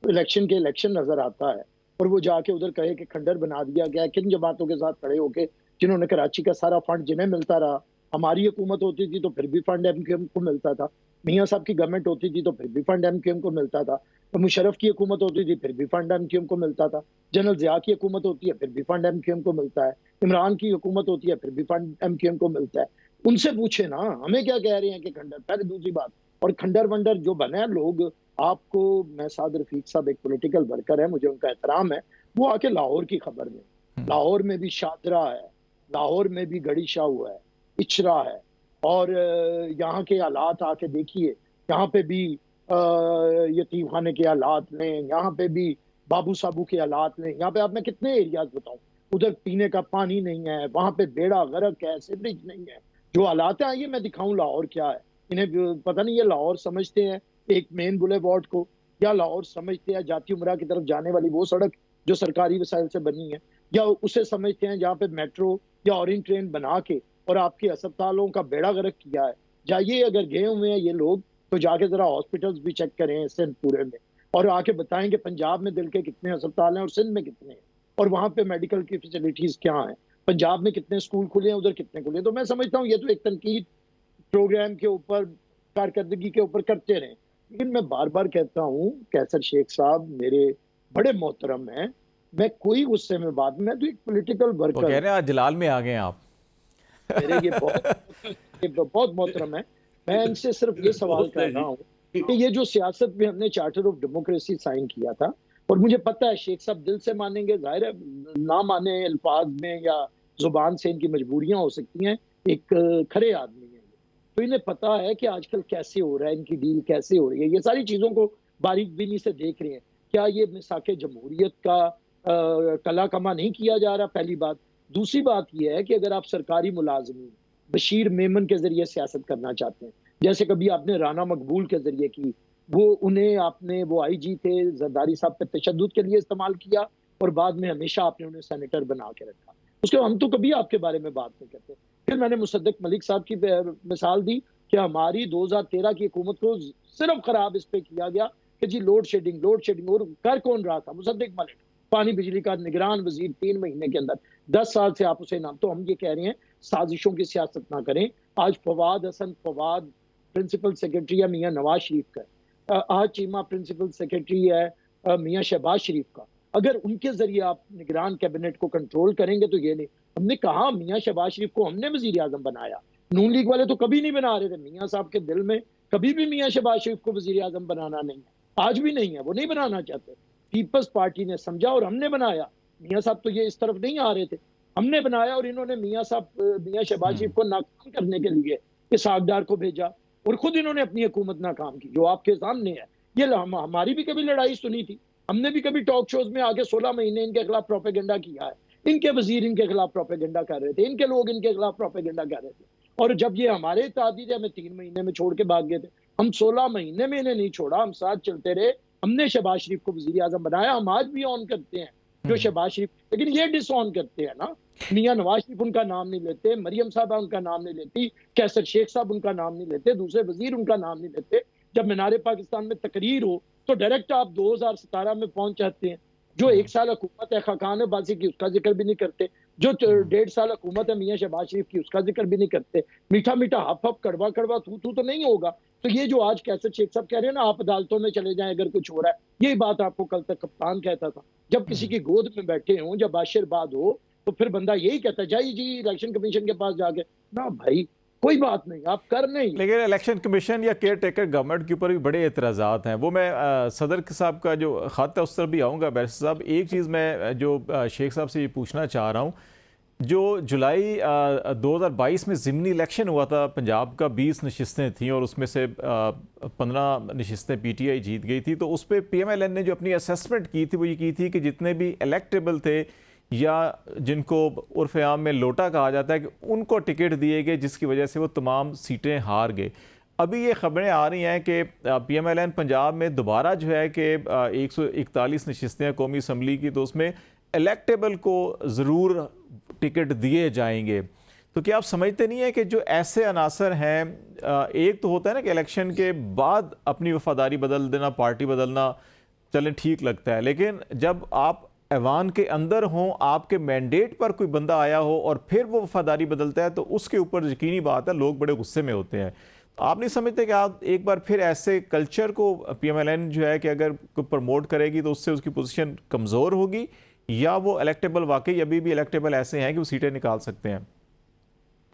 इलेक्शन नजर आता है और वो जाके उधर कहे कि खंडर बना दिया गया, किन जमातों के साथ खड़े होके जिन्होंने कराची का सारा फंड जिन्हें मिलता रहा, हमारी हुकूमत होती थी तो फिर भी फंड MQM को मिलता था, मियाँ साहब की गवर्नमेंट होती थी तो फिर भी फंड MQM को मिलता था, तो मुशर्रफ की हुकूमत होती थी फिर भी फंड MQM को मिलता था, जनरल ज़िया की हुकूमत होती है फिर भी फंड MQM को मिलता है, इमरान की हुकूमत होती है फिर भी फंड MQM को मिलता है। उनसे पूछे ना, हमें क्या कह रहे हैं कि खंडर। पहले दूसरी बात, और खंडर वंडर जो बने लोग, आपको, मैं साद रफीक साहब एक पॉलिटिकल वर्कर है, मुझे उनका एहतराम है, वो आके लाहौर की खबर में, लाहौर में भी शादरा है, लाहौर में भी गड़ी शाह हुआ है, इचरा है, और यहाँ के हालात आके देखिए। यहाँ पे भी यतीम खाने के हालात लें, यहाँ पे भी बाबू साबू के हालात लें। यहाँ पे आप मैं कितने एरियाज बताऊं, उधर पीने का पानी नहीं है, वहां पे बेड़ा गर्क है, सीवरेज नहीं है। जो हालात हैं, ये मैं दिखाऊं लाहौर क्या है। इन्हें पता नहीं, ये लाहौर समझते हैं एक मेन बुलेवार्ड को, या लाहौर समझते हैं जाती उमरा की तरफ जाने वाली वो सड़क जो सरकारी वसाइल से बनी है, या उसे समझते हैं जहाँ पे मेट्रो या ऑरेंज ट्रेन बना के और आपके अस्पतालों का बेड़ा गर्क किया है। जाइए, अगर गए हुए हैं ये लोग तो जाके जरा हॉस्पिटल्स भी चेक करें सिंध पूरे में, और आके बताएं कि पंजाब में दिल के कितने अस्पताल हैं और सिंध में कितने हैं, और वहां पे मेडिकल की फैसिलिटीज क्या हैं, पंजाब में कितने स्कूल खुले हैं, उधर कितने खुले हैं। तो मैं समझता हूँ ये तो एक तनकीद प्रोग्राम के ऊपर, कारकर्दगी के ऊपर करते रहे। लेकिन मैं बार बार कहता हूँ, कैसर शेख साहब मेरे बड़े मोहतरम हैं, मैं कोई गुस्से में बात, मैं तो एक पॉलिटिकल वर्कर, कह रहे हैं जलाल में आ गए आप। मेरे ये बहुत मोहतरम है। मैं इनसे सिर्फ ये सवाल कर रहा हूँ कि ये जो सियासत में हमने चार्टर ऑफ डेमोक्रेसी साइन किया था, और मुझे पता है शेख साहब दिल से मानेंगे, जाहिर है ना माने अल्फाज में या जुबान से इनकी मजबूरियां हो सकती हैं, एक खरे आदमी है, तो इन्हें पता है कि आजकल कैसे हो रहा है, इनकी डील कैसे हो रही है, ये सारी चीजों को बारीक बीनी से देख रहे हैं। क्या ये मिसाके जमहूरियत का कला कमा नहीं किया जा रहा? पहली बात। दूसरी बात यह है कि अगर आप सरकारी मुलाजमीन बशीर मेमन के जरिए सियासत करना चाहते हैं, जैसे कभी आपने राना मकबूल के जरिए की, वो उन्हें आपने, वो आईजी थे, जरदारी साहब पे तशद्दुद के लिए इस्तेमाल किया और बाद में हमेशा आपने उन्हें सेनेटर बना के रखा। उसके हम तो कभी आपके बारे में बात नहीं करते। फिर मैंने मुसद्दिक मलिक साहब की मिसाल दी कि हमारी 2013 की हुकूमत को सिर्फ खराब इस पे किया गया कि जी लोड शेडिंग और कर कौन रहा था? मुसद्दिक मलिक, पानी बिजली का निगरान वजीर 3 महीने के अंदर, 10 साल से आप उसे नाम। तो हम ये कह रहे हैं साजिशों की सियासत ना करें। आज फवाद प्रिंसिपल सेक्रेटरी है मियां नवाज शरीफ का, आज चीमा प्रिंसिपल सेक्रेटरी है मियां शहबाज शरीफ का। अगर उनके जरिए आप निगरान कैबिनेट को कंट्रोल करेंगे तो ये नहीं। हमने कहा मियां शहबाज शरीफ को हमने वजीर आजम बनाया, नून लीग वाले तो कभी नहीं बना रहे थे। मियां साहब के दिल में कभी भी मियां शहबाज शरीफ को वजीर आजम बनाना नहीं है, आज भी नहीं है, वो नहीं बनाना चाहते। पीपल्स पार्टी ने समझा और हमने बनाया। मियां साहब तो ये इस तरफ नहीं आ रहे थे, हमने बनाया और इन्होंने मियां शहबाज शरीफ को नाकाम करने के लिए इसहाकडार को भेजा और खुद इन्होंने अपनी हुकूमत नाकाम की, जो आपके सामने है। ये हमारी भी कभी लड़ाई सुनी थी, हमने भी कभी टॉक शोज में आगे 16 महीने इनके खिलाफ प्रोपेगेंडा किया है। इनके वजीर इनके खिलाफ प्रोपेगेंडा कर रहे थे, इनके लोग इनके खिलाफ प्रोपेगेंडा कर रहे थे। और जब ये हमारे इत्तेहादी थे, हमें 3 महीने में छोड़ के भाग गए थे। हम 16 महीने में इन्हें नहीं छोड़ा, हम साथ चलते रहे। हमने शहबाज शरीफ को वजीर आजम बनाया, हम आज भी ऑन करते हैं जो शहबाज शरीफ, लेकिन ये डिसऑन करते हैं ना। मियां नवाज शरीफ उनका नाम नहीं लेते, मरियम साहबा उनका नाम नहीं लेती, कैसर शेख साहब उनका नाम नहीं लेते, दूसरे वजीर उनका नाम नहीं लेते। जब मीनारे पाकिस्तान में तकरीर हो तो डायरेक्ट आप 2017 में पहुंच जाते हैं। जो 1 साल हुकूमत है खाकान बासी की, उसका जिक्र भी नहीं करते। जो 1.5 साल हुकूमत है मियां शहबाज शरीफ की, उसका जिक्र भी नहीं करते। मीठा मीठा हफ हफ कड़वा कड़वा थू थू तो नहीं होगा। तो ये जो आज कैसर शेख साहब कह रहे हैं ना, आप अदालतों में चले जाएं अगर कुछ हो रहा है, यही बात आपको कल तक कप्तान कहता था। जब किसी की गोद में बैठे हों, जब आशीर्वाद हो, तो फिर बंदा यही कहता है जाइए जी इलेक्शन कमीशन के पास जाके। ना भाई, कोई बात नहीं, आप कर नहीं। लेकिन इलेक्शन कमीशन या केयर टेकर गवर्नमेंट के ऊपर भी बड़े एतराज़ात हैं। वो मैं सदर साहब का जो ख़त है उस तरफ भी आऊँगा। बैरिस्टर साहब, एक चीज़ मैं जो शेख साहब से ये पूछना चाह रहा हूँ, जो जुलाई 2022 में ज़िमनी इलेक्शन हुआ था पंजाब का, 20 नशिस्तें थीं और उसमें से 15 नशिस्तें PTI जीत गई थी। तो उस पर PMLN ने जो अपनी असेसमेंट की थी वो ये की थी कि जितने भी इलेक्टेबल थे या जिनको उर्फ आम में लोटा कहा जाता है, कि उनको टिकट दिए गए, जिसकी वजह से वो तमाम सीटें हार गए। अभी ये खबरें आ रही हैं कि PMLN पंजाब में दोबारा जो है कि 141 नशिस्तें कौमी असम्बली की, तो उसमें इलेक्टेबल को ज़रूर टिकट दिए जाएंगे। तो क्या आप समझते नहीं है कि जो ऐसे अनासर हैं, एक तो होता है ना कि इलेक्शन के बाद अपनी वफादारी बदल देना, पार्टी बदलना, चलें ठीक लगता है, लेकिन जब आप ऐवान के अंदर हों, आपके मैंडेट पर कोई बंदा आया हो और फिर वो वफादारी बदलता है, तो उसके ऊपर यकीनी बात है लोग बड़े गुस्से में होते हैं। आप नहीं समझते कि आप एक बार फिर ऐसे कल्चर को PMLN जो है कि अगर कोई प्रमोट करेगी तो उससे उसकी पोजीशन कमज़ोर होगी, या वो इलेक्टेबल वाकई अभी भी इलेक्टेबल ऐसे हैं कि वो सीटें निकाल सकते हैं?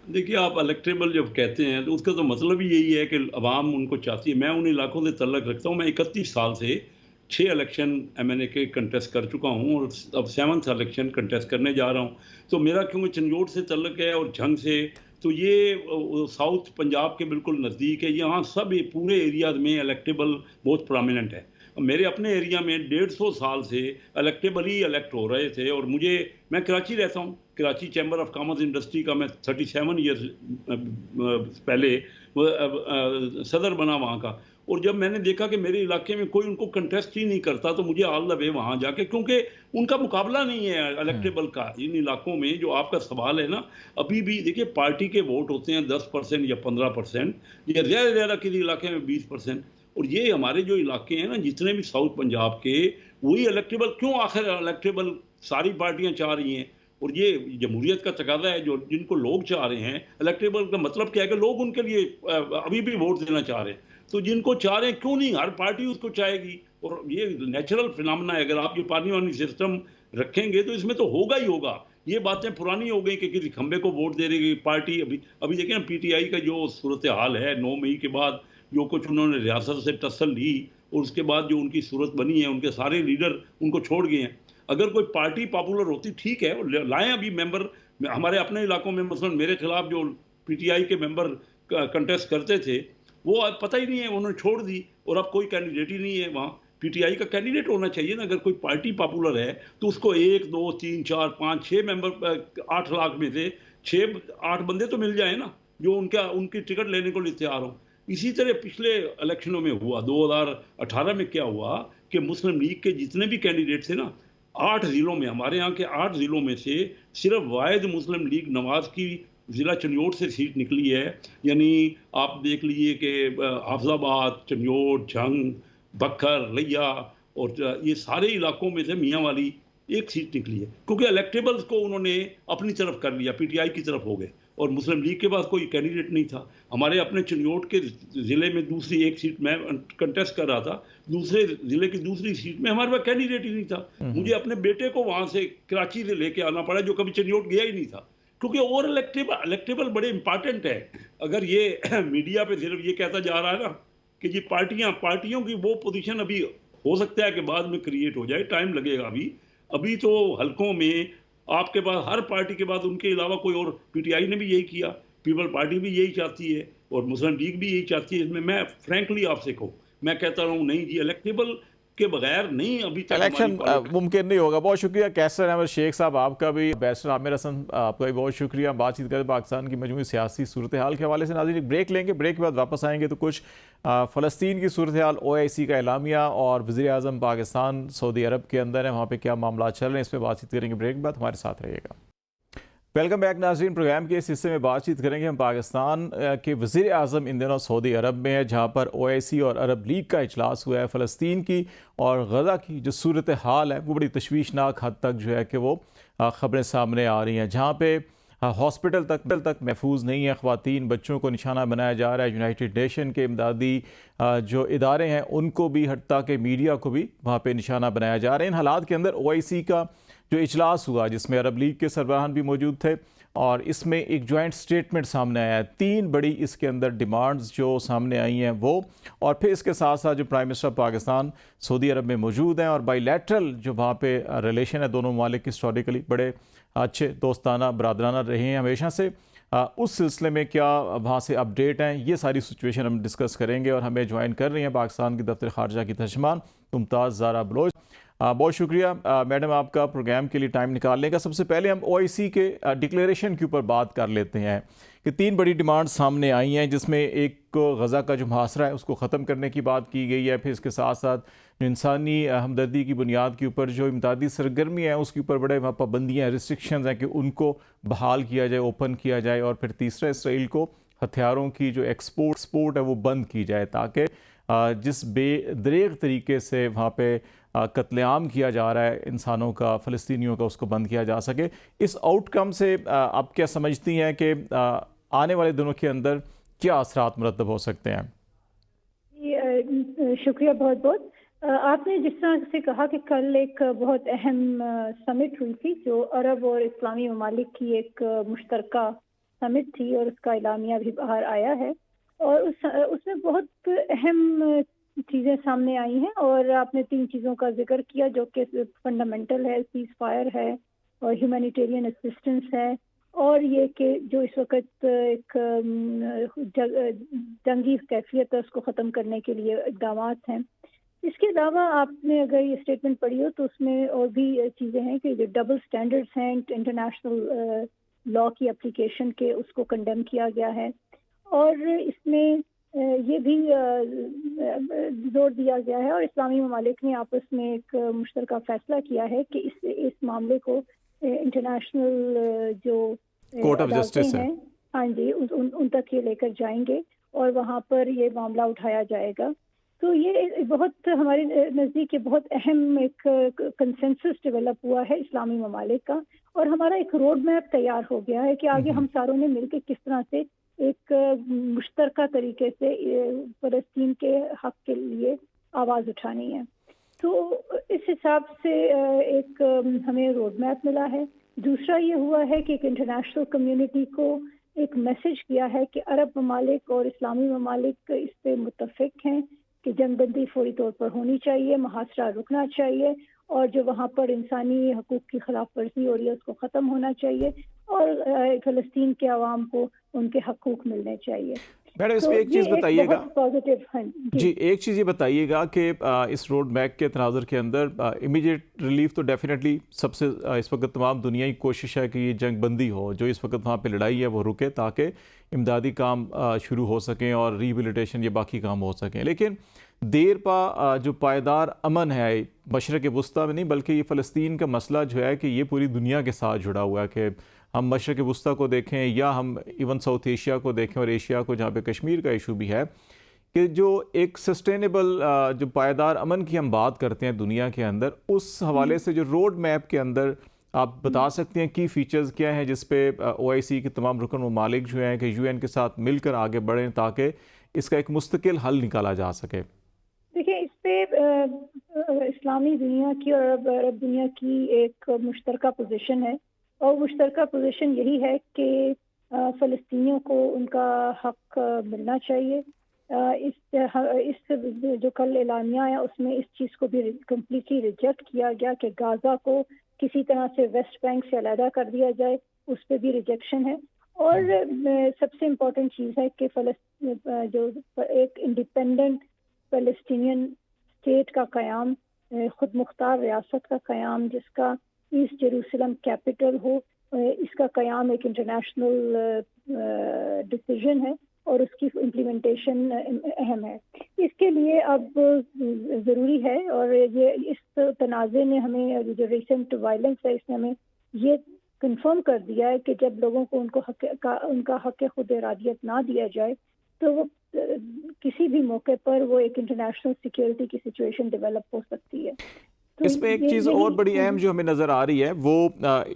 देखिए, आप इलेक्टेबल जब कहते हैं तो उसका तो मतलब ही यही है कि अवाम उनको चाहती है। मैं उन इलाकों से तल्लक रखता हूँ। मैं 31 साल से 6 इलेक्शन MNA के कंटेस्ट कर चुका हूँ और अब 7th इलेक्शन कंटेस्ट करने जा रहा हूँ। तो मेरा क्योंकि चंजोट से तल्लक है और झंग से, तो ये साउथ पंजाब के बिल्कुल नज़दीक है। यहाँ सब ये पूरे एरियाज में इलेक्टेबल बहुत प्रोमिनेंट है। मेरे अपने एरिया में 150 साल से इलेक्टेबल ही इलेक्ट हो रहे थे। और मैं कराची रहता हूँ, Karachi chamber of commerce industry का मैं 37 ईयर्स पहले सदर बना वहाँ का। और जब मैंने देखा कि मेरे इलाके में कोई उनको कंटेस्ट ही नहीं करता, तो मुझे ऑल द वे वहाँ जाके, क्योंकि उनका मुकाबला नहीं है इलेक्टेबल का इन इलाकों में। जो आपका सवाल है ना, अभी भी देखिए पार्टी के वोट होते हैं 10% या 15%, या ज़्यादा किसी इलाके में 20%। और ये हमारे जो इलाके हैं ना, जितने भी साउथ पंजाब के, वही इलेक्टेबल क्यों आखिर इलेक्टेबल सारी पार्टियाँ चाह रही हैं। और ये जमहूरियत का तकाजा है, जो जिनको लोग चाह रहे हैं। इलेक्टेबल का मतलब क्या है कि लोग उनके लिए अभी भी वोट देना चाह रहे हैं। तो जिनको चाह रहे हैं, क्यों नहीं हर पार्टी उसको चाहेगी। और ये नेचुरल फिनोमेना है। अगर आप ये पार्लियामेंट्री सिस्टम रखेंगे तो इसमें तो होगा ही होगा। ये बातें पुरानी हो गई कि किसी खंबे को वोट दे रही पार्टी। अभी देखिए ना, PTI का जो सूरत हाल है, 9 मई के बाद जो कुछ उन्होंने रियासत से टसल ली और उसके बाद जो उनकी सूरत बनी है, उनके सारे लीडर उनको छोड़ गए हैं। अगर कोई पार्टी पॉपुलर होती, ठीक है, और लाएं अभी मेंबर। हमारे अपने इलाकों में मसलन मेरे खिलाफ जो PTI के मेंबर कंटेस्ट करते थे, वो आज पता ही नहीं है, उन्होंने छोड़ दी। और अब कोई कैंडिडेट ही नहीं है वहाँ। PTI का कैंडिडेट होना चाहिए ना। अगर कोई पार्टी पॉपुलर है तो उसको 1, 2, 3, 4, 5, 6 मेंबर, 8 लाख में से 6-8 बंदे तो मिल जाए ना, जो उनकी टिकट लेने को लिए तैयार हो। इसी तरह पिछले इलेक्शनों में हुआ, 2018 में क्या हुआ कि मुस्लिम लीग के जितने भी कैंडिडेट थे ना, 8 ज़िलों में, हमारे यहाँ के 8 ज़िलों में से सिर्फ वाहिद मुस्लिम लीग नवाज की ज़िला चनियोट से सीट निकली है। यानी आप देख लीजिए कि हाफिजाबाद, चनियोट, झंग, बक्खर, लिया और ये सारे इलाकों में से मियाँ वाली एक सीट निकली है, क्योंकि इलेक्टेबल्स को उन्होंने अपनी तरफ कर लिया, पीटीआई की तरफ हो गए और मुस्लिम लीग के पास कोई कैंडिडेट नहीं था। हमारे अपने चनियोट के ज़िले में दूसरी एक सीट मैं कंटेस्ट कर रहा था, दूसरे ज़िले की दूसरी सीट में हमारे पास कैंडिडेट ही नहीं था। मुझे अपने बेटे को वहाँ से कराची से लेके आना पड़ा, जो कभी चनियोट गया ही नहीं था, क्योंकि और इलेक्टेबल बड़े इंपॉर्टेंट है। अगर ये मीडिया पे सिर्फ ये कहता जा रहा है ना कि ये पार्टियों की वो पोजीशन अभी हो सकता है कि बाद में क्रिएट हो जाए, टाइम लगेगा। अभी तो हलकों में आपके पास हर पार्टी के बाद उनके अलावा कोई और, पीटीआई ने भी यही किया, पीपल पार्टी भी यही चाहती है और मुस्लिम लीग भी यही चाहती है। इसमें मैं फ्रैंकली आपसे कहूँ, मैं कहता रहा हूँ नहीं जी, इलेक्टेबल के बगैर नहीं अभी तक इलेक्शन मुमकिन नहीं होगा। बहुत शुक्रिया कैसर अहमद शेख साहब, आपका भी। बैरिस्टर आमिर हसन, आपका भी बहुत शुक्रिया। बातचीत करें पाकिस्तान की मजमूई सियासी सूरत हाल के हवाले से। नाज़रीन एक ब्रेक लेंगे, ब्रेक के बाद वापस आएंगे तो कुछ फ़लस्तीन की सूरत हाल, OIC का एलामिया और वज़ीर आज़म पाकिस्तान सऊदी अरब के अंदर है, वहाँ पर क्या मामला चल रहे हैं, इस पर बातचीत करेंगे ब्रेक के बाद। हमारे साथ रहिएगा। वेलकम बैक नाज़रीन। प्रोग्राम के इस हिस्से में बातचीत करेंगे हम पाकिस्तान के वज़ीर आज़म इन दिनों सऊदी अरब में है, जहाँ पर OIC और अरब लीग का इजलास हुआ है। फ़लस्तीन की और गज़ा की जो सूरत हाल है वो बड़ी तशवीशनाक हद तक जो है कि वो ख़बरें सामने आ रही हैं, जहाँ पे हॉस्पिटल तक महफूज नहीं है, ख़वातीन बच्चों को निशाना बनाया जा रहा है। यूनाइटेड नेशन के इमदादी जो इदारे हैं उनको भी, हत्ता के मीडिया को भी वहाँ पे निशाना बनाया जा रहा है। इन हालात के अंदर OIC का जो इजलास हुआ, जिसमें अरब लीग के सरबराहान भी मौजूद थे, और इसमें एक जॉइंट स्टेटमेंट सामने आया है। 3 बड़ी इसके अंदर डिमांड्स जो सामने आई हैं वो, और फिर इसके साथ साथ जो प्राइम मिनिस्टर पाकिस्तान सऊदी अरब में मौजूद हैं और बायलैटरल जो वहाँ पे रिलेशन है दोनों ममालिक हिस्टोरिकली बड़े अच्छे दोस्ताना बरादराना रहे हैं हमेशा से, उस सिलसिले में क्या वहाँ से अपडेट हैं, ये सारी सिचुएशन हम डिस्कस करेंगे। और हमें ज्वाइन कर रही हैं पाकिस्तान के दफ्तर खारजा की तर्जमान मुमताज़ ज़ारा बलोच। बहुत शुक्रिया मैडम आपका प्रोग्राम के लिए टाइम निकालने का। सबसे पहले हम OIC के डिक्लेरेशन के ऊपर बात कर लेते हैं कि 3 बड़ी डिमांड सामने आई हैं, जिसमें एक गज़ा का जो मुहासरा है उसको ख़त्म करने की बात की गई है। फिर इसके साथ साथ इंसानी हमदर्दी की बुनियाद के ऊपर जो इमदादी सरगर्मी है उसके ऊपर बड़े वहाँ पाबंदियाँ, रिस्ट्रिक्शंस हैं कि उनको बहाल किया जाए, ओपन किया जाए। और फिर तीसरा, इसराइल को हथियारों की जो एक्सपोर्ट है वो बंद की जाए, ताकि जिस बेदरेग तरीके से वहाँ पे कत्लेआम किया जा रहा है इंसानों का, फ़लस्तीनियों का, उसको बंद किया जा सके। इस आउटकम से आप क्या समझती हैं कि आने वाले दिनों के अंदर क्या असरात मुरतब हो सकते हैं? शुक्रिया बहुत बहुत। आपने जिस तरह से कहा कि कल एक बहुत अहम समिट हुई थी, जो अरब और इस्लामी ममालिक की एक मुश्तरका समिट थी, और उसका एलामिया भी बाहर आया है, और उसमें बहुत अहम चीज़ें सामने आई हैं। और आपने 3 चीज़ों का जिक्र किया जो कि फंडामेंटल है, सीज़ फायर है और ह्यूमैनिटेरियन असिस्टेंस है, और ये कि जो इस वक्त एक जंगी कैफियत है उसको ख़त्म करने के लिए इक़दाम हैं। इसके अलावा आपने अगर ये स्टेटमेंट पढ़ी हो तो उसमें और भी चीज़ें हैं कि जो डबल स्टैंडर्ड्स हैं इंटरनेशनल लॉ की एप्लीकेशन के, उसको कंडेम किया गया है। और इसमें ये भी जोर दिया गया है और इस्लामी ममालिक ने आपस में एक मुश्तरका फैसला किया है कि इस मामले को इंटरनेशनल जो कोर्ट ऑफ जस्टिस है, हाँ जी, उन तक ये लेकर जाएंगे और वहाँ पर ये मामला उठाया जाएगा। तो ये बहुत हमारे नज़दीक बहुत अहम एक कंसेंसस डेवलप हुआ है इस्लामी ममालिक का, और हमारा एक रोड मैप तैयार हो गया है कि आगे हम सारों ने मिलकर किस तरह से एक मुश्तरका तरीके से फ़लस्तीन के हक के लिए आवाज़ उठानी है। तो इस हिसाब से एक हमें रोड मैप मिला है। दूसरा ये हुआ है कि एक इंटरनेशनल कम्युनिटी को एक मैसेज किया है कि अरब ममालिक और इस्लामी ममालिक इस पे मुत्तफिक हैं कि जंगबंदी फौरी तौर पर होनी चाहिए, मुहासरा रुकना चाहिए, और जो वहाँ पर इंसानी हकूक़ की खिलाफ वर्जी हो रही है उसको ख़त्म होना चाहिए, और फ़लस्तीन के अवाम को उनके हकूक़ मिलने चाहिए। मैडम इस तो पे एक ये चीज़ बताइएगा बहुत पॉजिटिव। हाँ जी। जी, एक चीज़ ये बताइएगा कि इस रोड मैप के तनाज़ुर के अंदर इमीडिएट रिलीफ तो डेफिनेटली सबसे इस वक्त तमाम दुनिया की कोशिश है कि ये जंग बंदी हो, जो इस वक्त वहाँ पे लड़ाई है वो रुके ताकि इमदादी काम शुरू हो सकें और रिहेबिलिटेशन ये बाकी काम हो सकें। लेकिन देर पा जो पायदार अमन है मशरक़ वस्ता में नहीं बल्कि ये फ़लस्तीन का मसला जो है कि ये पूरी दुनिया के साथ जुड़ा हुआ है कि हम मशरक़ वस्ता को देखें या हम इवन साउथ एशिया को देखें और एशिया को जहाँ पे कश्मीर का इशू भी है कि जो एक सस्टेनेबल जो पायदार अमन की हम बात करते हैं दुनिया के अंदर, उस हवाले से जो रोड मैप के अंदर आप बता सकते हैं की फीचर्स क्या हैं जिस पे OIC के तमाम रुकन ममालिक जो हैं कि UN के साथ मिलकर आगे बढ़ें ताकि इसका एक मुस्तकिल हल निकाला जा सके। देखिए, इस पे इस्लामी दुनिया की और अरब दुनिया की एक मुश्तरका पोजीशन है, और मुश्तरका पोजीशन यही है कि फ़लस्तीनियों को उनका हक मिलना चाहिए। इस जो कल एलानिया आया उसमें इस चीज़ को भी कम्प्लीटली रिजेक्ट किया गया कि गाज़ा को किसी तरह से वेस्ट बैंक से अलहदा कर दिया जाए, उस पर भी रिजेक्शन है। और सबसे इम्पोर्टेंट चीज़ है कि जो एक इंडिपेंडेंट फ़लस्तीनियन स्टेट का क़याम, खुद मुख्तार रियासत का क़याम जिसका ईस्ट जेरूसलम कैपिटल हो, इसका क़याम एक इंटरनेशनल डिसीजन है और उसकी इम्प्लीमेंटेशन अहम है। इसके लिए अब ज़रूरी है, और ये इस तनाज़े ने हमें, जो रिसेंट वायलेंस है इसने हमें ये कंफर्म कर दिया है कि जब लोगों को उनका हक खुद इरादियत ना दिया जाए तो वो किसी भी मौके पर वो एक इंटरनेशनल सिक्योरिटी की सिचुएशन डेवलप हो सकती है। तो इसमें एक चीज़ और बड़ी अहम जो हमें नज़र आ रही है वो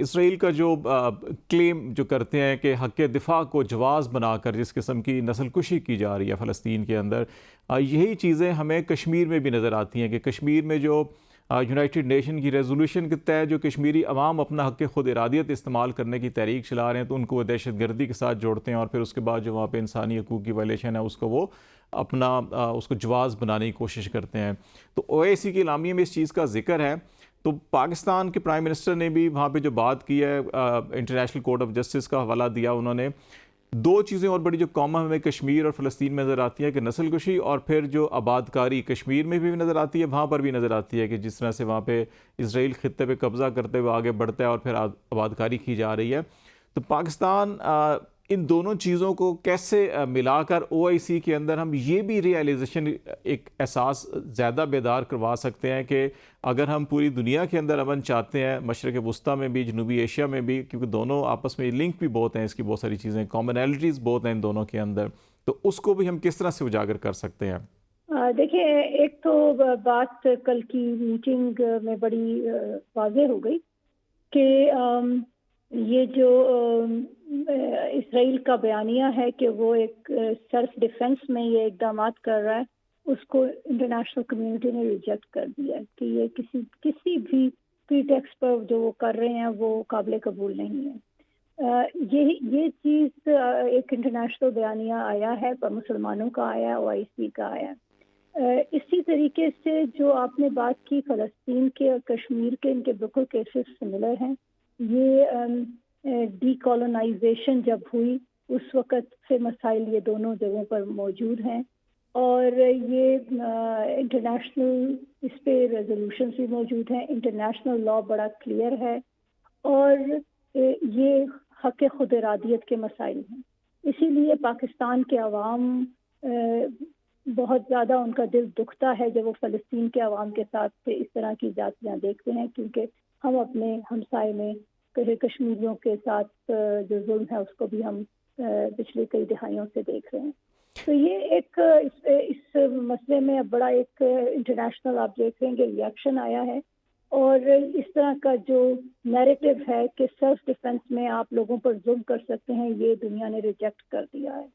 इसराइल का जो क्लेम जो करते हैं कि हक़ दिफा को जवाज़ बनाकर जिस किस्म की नस्लकुशी की जा रही है फ़लस्तीन के अंदर, यही चीज़ें हमें कश्मीर में भी नज़र आती हैं कि कश्मीर में जो यूनाइटेड नेशन की रेजोल्यूशन के तहत जो कश्मीरी अवाम अपना हक़ खुद इरादियत इस्तेमाल करने की तहरीक चला रहे हैं तो उनको वो दहशत गर्दी के साथ जोड़ते हैं और फिर उसके बाद जो वहाँ पे इंसानी हकूक़ की वायलेशन है उसको वो अपना उसको जवाज़ बनाने की कोशिश करते हैं। तो OIC की इलामिया में इस चीज़ का जिक्र है। तो पाकिस्तान के प्राइम मिनिस्टर ने भी वहाँ पे जो बात की है, इंटरनेशनल कोर्ट ऑफ जस्टिस का हवाला दिया उन्होंने। दो चीज़ें और बड़ी जो कॉमन हमें कश्मीर और फ़लस्तीन में नज़र आती है कि नस्लकुशी और फिर जो आबादकारी कश्मीर में भी नज़र आती है, वहाँ पर भी नज़र आती है कि जिस तरह से वहाँ पे इसराइल खित्ते पे कब्ज़ा करते हुए आगे बढ़ता है और फिर आबादकारी की जा रही है। तो पाकिस्तान इन दोनों चीज़ों को कैसे मिलाकर OIC के अंदर हम ये भी रियलाइजेशन एक एहसास ज़्यादा बेदार करवा सकते हैं कि अगर हम पूरी दुनिया के अंदर अमन चाहते हैं, मशरक़ वस्ता में भी, जनूबी एशिया में भी, क्योंकि दोनों आपस में लिंक भी बहुत हैं, इसकी बहुत सारी चीज़ें कॉमनैलिटीज़ बहुत हैं इन दोनों के अंदर, तो उसको भी हम किस तरह से उजागर कर सकते हैं? देखिए, एक तो बात कल की मीटिंग में बड़ी वाज़ेह हो गई कि ये जो इसराइल का बयानिया है कि वो एक सेल्फ डिफेंस में ये इक़दामात कर रहा है, उसको इंटरनेशनल कम्युनिटी ने रिजेक्ट कर दिया कि ये किसी भी प्रीटेक्स्ट पर जो वो कर रहे हैं वो काबिल कबूल नहीं है। ये चीज़ एक इंटरनेशनल बयानिया आया है, मुसलमानों का आया है, OIC का आया है। इसी तरीके से जो आपने बात की फ़लस्तीन के और कश्मीर के, इनके बिल्कुल केसेस सिमिलर हैं। ये डीकोलोनाइजेशन जब हुई उस वक़्त से मसाइल ये दोनों जगहों पर मौजूद हैं, और ये इंटरनेशनल इस पे रेजोल्यूशन भी मौजूद हैं, इंटरनेशनल लॉ बड़ा क्लियर है, और ये हक़ खुद इरादियत के मसाइल हैं। इसीलिए पाकिस्तान के अवाम बहुत ज़्यादा उनका दिल दुखता है जब वो फ़लस्तीन के अवाम के साथ इस तरह की जातियाँ देखते हैं, क्योंकि हम अपने हमसाए में कश्मीरियों के साथ जो जुल्म है उसको भी हम पिछले कई दिहाइयों से देख रहे हैं। तो ये एक इस मसले में अब बड़ा एक इंटरनेशनल आप देख रहे हैं रिएक्शन आया है, और इस तरह का जो नैरेटिव है कि सेल्फ डिफेंस में आप लोगों पर जुल्म कर सकते हैं, ये दुनिया ने रिजेक्ट कर दिया है।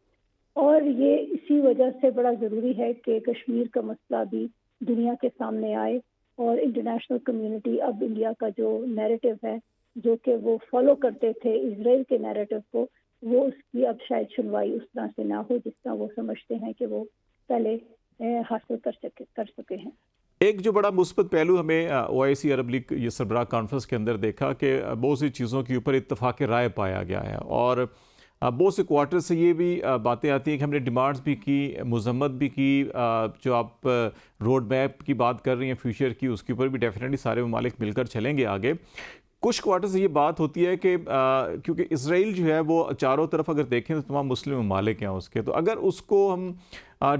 और ये इसी वजह से बड़ा ज़रूरी है कि कश्मीर का मसला भी दुनिया के सामने आए, और इंटरनेशनल कम्युनिटी अब इंडिया का जो नैरेटिव है, जो कि वो फॉलो करते थे इजराइल के नैरेटिव को, वो उसकी अब शायद सुनवाई उस तरह से ना हो जिस तरह वो समझते हैं कि वो पहले हासिल कर सके हैं। एक जो बड़ा मुस्बत पहलू हमें OIC अरब लीग ये सरबराह कॉन्फ्रेंस के अंदर देखा कि बहुत सी चीज़ों के ऊपर इत्तफाक राय पाया गया है, और बहुत से क्वार्टर से ये भी बातें आती हैं कि हमने डिमांड्स भी की, मजम्मत भी की, जो आप रोड मैप की बात कर रही हैं फ्यूचर की, उसके ऊपर भी डेफिनेटली सारे ममालिक मिलकर चलेंगे आगे। कुछ क्वार्टर से ये बात होती है कि क्योंकि इसराइल जो है वो चारों तरफ अगर देखें तो तमाम मुस्लिम ममालिक हैं उसके, तो अगर उसको हम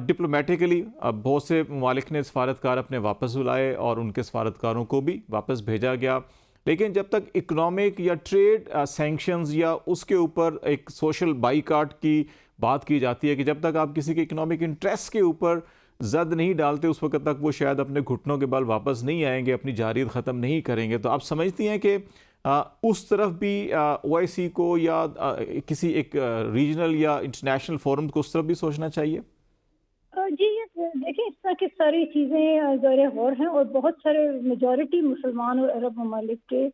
डिप्लोमेटिकली, बहुत से ममालिक ने सफारतकार अपने वापस बुलाए और उनके सफारतकारों को भी वापस भेजा गया, लेकिन जब तक इकोनॉमिक या ट्रेड सैंक्शंस या उसके ऊपर एक सोशल बाइकाट की बात की जाती है कि जब तक आप किसी के इकोनॉमिक इंटरेस्ट के ऊपर जद नहीं डालते उस वक्त तक वो शायद अपने घुटनों के बल वापस नहीं आएंगे, अपनी जारियत ख़त्म नहीं करेंगे। तो आप समझती हैं कि उस तरफ भी OIC को या किसी एक रीजनल या इंटरनेशनल फोरम को उस तरफ भी सोचना चाहिए? जी देखिए, इस तरह की सारी चीज़ें ज़ाहिर गौर हैं और बहुत सारे मेजॉरिटी मुसलमान और अरब ममालिक के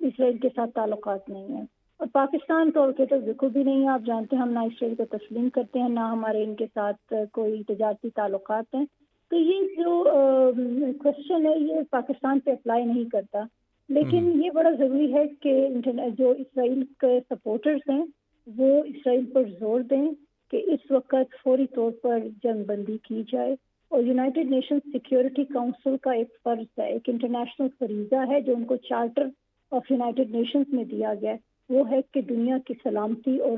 इसराइल के साथ ताल्लुकात नहीं हैं और पाकिस्तान तो बिल्कुल भी नहीं है। आप जानते हैं हम ना इसराइल को तस्लीम करते हैं, ना हमारे इनके साथ कोई तजारती ताल्लुकात हैं। तो ये जो क्वेश्चन है ये पाकिस्तान पे अप्लाई नहीं करता, लेकिन ये बड़ा ज़रूरी है कि जो इसराइल के सपोर्टर्स हैं वो इसराइल पर जोर दें कि इस वक्त फौरी तौर पर जंगबंदी की जाए और यूनाइटेड नेशंस सिक्योरिटी काउंसिल का एक फ़र्ज है, एक इंटरनेशनल फरीज़ा है जो उनको चार्टर ऑफ यूनाइटेड नेशंस में दिया गया है, वो है कि दुनिया की सलामती और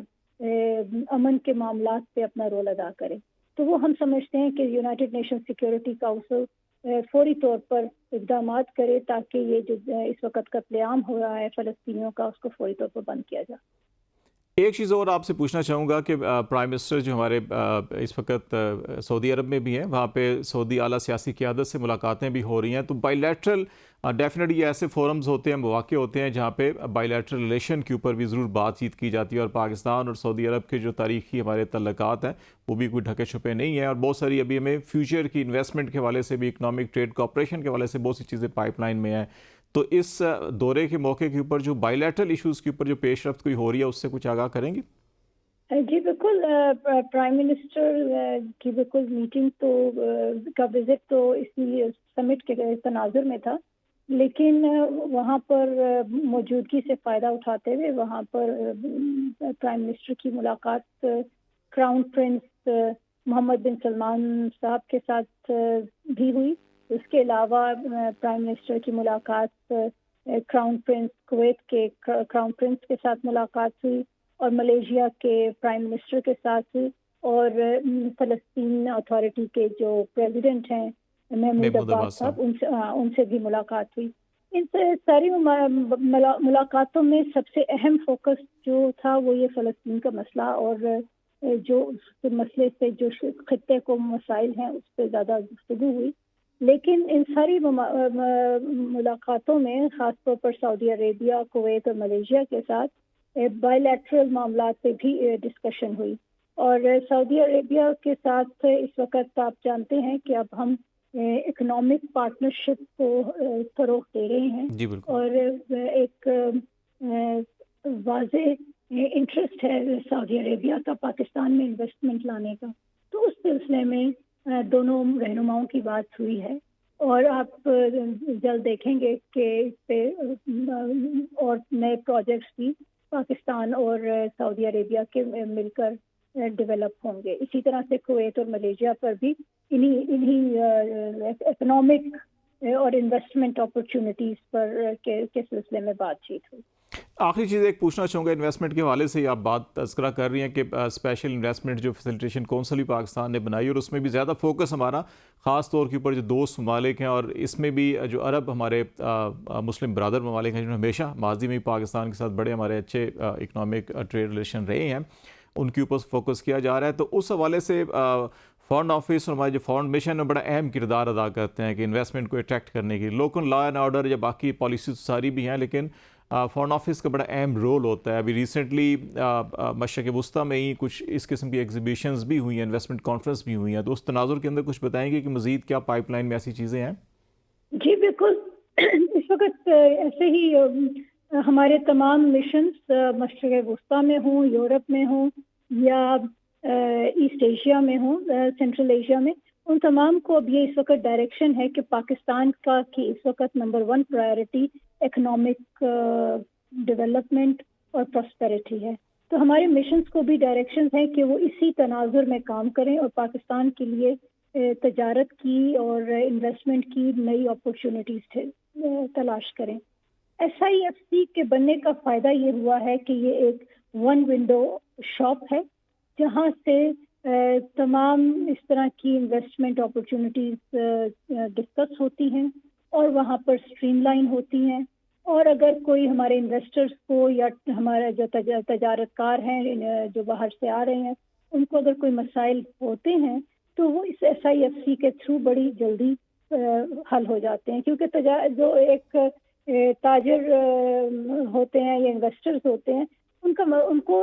अमन के मामलात पे अपना रोल अदा करे। तो वो हम समझते हैं कि यूनाइटेड नेशंस सिक्योरिटी काउंसिल फौरी तौर पर इक़दाम करे ताकि ये जो इस वक्त कत्लेआम हो रहा है फ़लस्तीनियों का, उसको फौरी तौर पर बंद किया जाए। एक चीज़ और आपसे पूछना चाहूँगा कि प्राइम मिनिस्टर जो हमारे इस वक्त सऊदी अरब में भी हैं, वहाँ पे सऊदी आला सियासी क़यादत से मुलाकातें भी हो रही हैं, तो बायलैटरल डेफिनेटली ऐसे फोरम्स होते हैं, मौक़े होते हैं जहाँ पे बायलैटरल रिलेशन के ऊपर भी ज़रूर बातचीत की जाती है और पाकिस्तान और सऊदी अरब के जो तारीख़ी हमारे तल्लुकात हैं वो भी कोई ढके छुपे नहीं हैं और बहुत सारी अभी हमें फ्यूचर की इन्वेस्टमेंट के हवाले से भी, इकनॉमिक ट्रेड कॉपरेशन के हवाले से बहुत सी चीज़ें पाइपलाइन में हैं। तो इस दौरे के मौके के ऊपर जो बायलैटरल इशूज़ के ऊपर जो पेशरफ्त कोई हो रही है उससे कुछ आगाह करेंगी? जी बिल्कुल, प्राइम मिनिस्टर की बिल्कुल मीटिंग तो का विजिट तो इसी समिट के तनाजुर में था, लेकिन वहाँ पर मौजूदगी से फ़ायदा उठाते हुए वहाँ पर प्राइम मिनिस्टर की मुलाकात क्राउन प्रिंस मोहम्मद बिन सलमान साहब के साथ भी हुई। उसके अलावा प्राइम मिनिस्टर की मुलाकात क्राउन प्रिंस कुवैत के क्राउन प्रिंस के साथ मुलाकात हुई और मलेशिया के प्राइम मिनिस्टर के साथ हुई और फ़लस्तीन अथॉरिटी के जो प्रेसिडेंट हैं महमूद अब्बास साहब उनसे भी मुलाकात हुई। इन सारी मुलाकातों में सबसे अहम फोकस जो था वो ये फ़लस्तीन का मसला और जो उस मसले से जो खित्ते को मसाइल हैं उस पर ज़्यादा गुफ्तगू हुई। लेकिन इन सारी मुलाकातों में ख़ासतौर पर सऊदी अरेबिया, कुवैत और मलेशिया के साथ बायलैटरल मामलात पे भी डिस्कशन हुई और सऊदी अरेबिया के साथ इस वक्त आप जानते हैं कि अब हम इकोनॉमिक पार्टनरशिप को फ़रोग़ दे रहे हैं और एक वाज़ेह इंटरेस्ट है सऊदी अरेबिया का पाकिस्तान में इन्वेस्टमेंट लाने का। तो उस सिलसिले में दोनों रहनुमाओं की बात हुई है और आप जल्द देखेंगे कि इस पे और नए प्रोजेक्ट्स भी पाकिस्तान और सऊदी अरेबिया के मिलकर डेवलप होंगे। इसी तरह से कुवैत और मलेशिया पर भी इन्हीं इकोनॉमिक और इन्वेस्टमेंट अपॉर्चुनिटीज़ पर के सिलसिले में बातचीत हुई। आखिरी चीज़ एक पूछना चाहूँगा, इन्वेस्टमेंट के हवाले से आप बात तज़किरा कर रही हैं कि स्पेशल इन्वेस्टमेंट जो फैसिलिटेशन काउंसिल भी पाकिस्तान ने बनाई और उसमें भी ज़्यादा फोकस हमारा ख़ास तौर के ऊपर जो दोस्त ममालिक हैं और इसमें भी जो अरब हमारे मुस्लिम ब्रादर ममालिक हैं जिन्होंने हमेशा माजी में पाकिस्तान के साथ बड़े हमारे अच्छे इकनॉमिक ट्रेड रिलेशन रहे हैं, उनके ऊपर फोकस किया जा रहा है। तो उस हवाले से फॉरेन ऑफिस और हमारे जो फॉरेन मिशन में बड़ा अहम किरदार अदा करते हैं कि इन्वेस्टमेंट को अट्रैक्ट करने की। लोकल लॉ एंड ऑर्डर या बाकी पॉलिसी सारी भी हैं, लेकिन फॉरेन ऑफिस का बड़ा अहम रोल होता है। अभी रिसेंटली मशरक़ वस्ता में ही कुछ इस किस्म की एग्जीबिशंस भी हुई हैं, इन्वेस्टमेंट कॉन्फ्रेंस भी हुई हैं, तो उस तनाजुर के अंदर कुछ बताएंगे कि मज़ीद क्या पाइपलाइन में ऐसी चीज़ें हैं? जी बिल्कुल, इस वक्त ऐसे ही हमारे तमाम मिशंस मशरक़ वस्ता में हों, यूरोप में हों या ईस्ट एशिया में हों, सेंट्रल एशिया में, उन तमाम को अब ये इस वक्त डायरेक्शन है कि पाकिस्तान का की इस वक्त नंबर 1 प्रायोरिटी इकोनॉमिक डेवलपमेंट और प्रॉस्पेरिटी है तो हमारे मिशंस को भी डायरेक्शंस हैं कि वो इसी तनाजुर में काम करें और पाकिस्तान के लिए तजारत की और इन्वेस्टमेंट की नई अपॉर्चुनिटीज तलाश करें। SIFC के बनने का फ़ायदा ये हुआ है कि ये एक वन विंडो शॉप है जहाँ से तमाम इस तरह की इन्वेस्टमेंट अपॉर्चुनिटीज डिस्कस होती हैं और वहाँ पर स्ट्रीमलाइन होती हैं। और अगर कोई हमारे इन्वेस्टर्स को या हमारे जो तजारतकार हैं जो बाहर से आ रहे हैं उनको अगर कोई मसाइल होते हैं तो वो इस SIFC के थ्रू बड़ी जल्दी हल हो जाते हैं, क्योंकि जो एक ताजिर होते हैं या इन्वेस्टर्स होते हैं उनको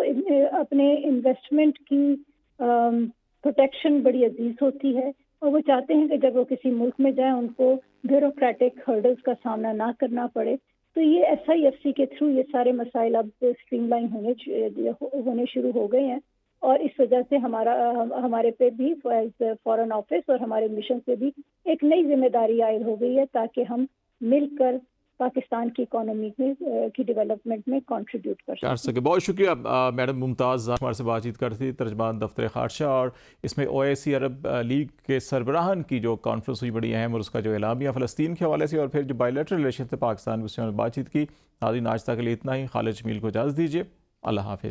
अपने इन्वेस्टमेंट की प्रोटेक्शन बड़ी अजीज होती है और वो चाहते हैं कि जब वो किसी मुल्क में जाएं उनको ब्यूरोक्रेटिक हर्डल्स का सामना ना करना पड़े। तो ये SIFC के थ्रू ये सारे मसाइल अब स्ट्रीमलाइन होने शुरू हो गए हैं और इस वजह से हमारे पे भी फॉरेन ऑफिस और हमारे मिशन से भी एक नई जिम्मेदारी आयद हो गई है ताकि हम मिलकर पाकिस्तान की इकोनॉमी की डेवलपमेंट में कंट्रीब्यूट कर सकें। बहुत शुक्रिया मैडम मुमताज़ हमारे से बातचीत करती तर्जमान दफ्तर खारजा, और इसमें OIC अरब लीग के सरबराहान की जो कॉन्फ्रेंस हुई बड़ी अहम, और उसका जो एलामिया फ़लस्तीन के हवाले से और फिर जो बायलैटरल रिलेशन थे पाकिस्तान में उसमें बातचीत की। नाज़रीन आज तक के लिए इतना ही। खालिद जमील को इजाज़त दीजिए। अल्लाह हाफ़िज़।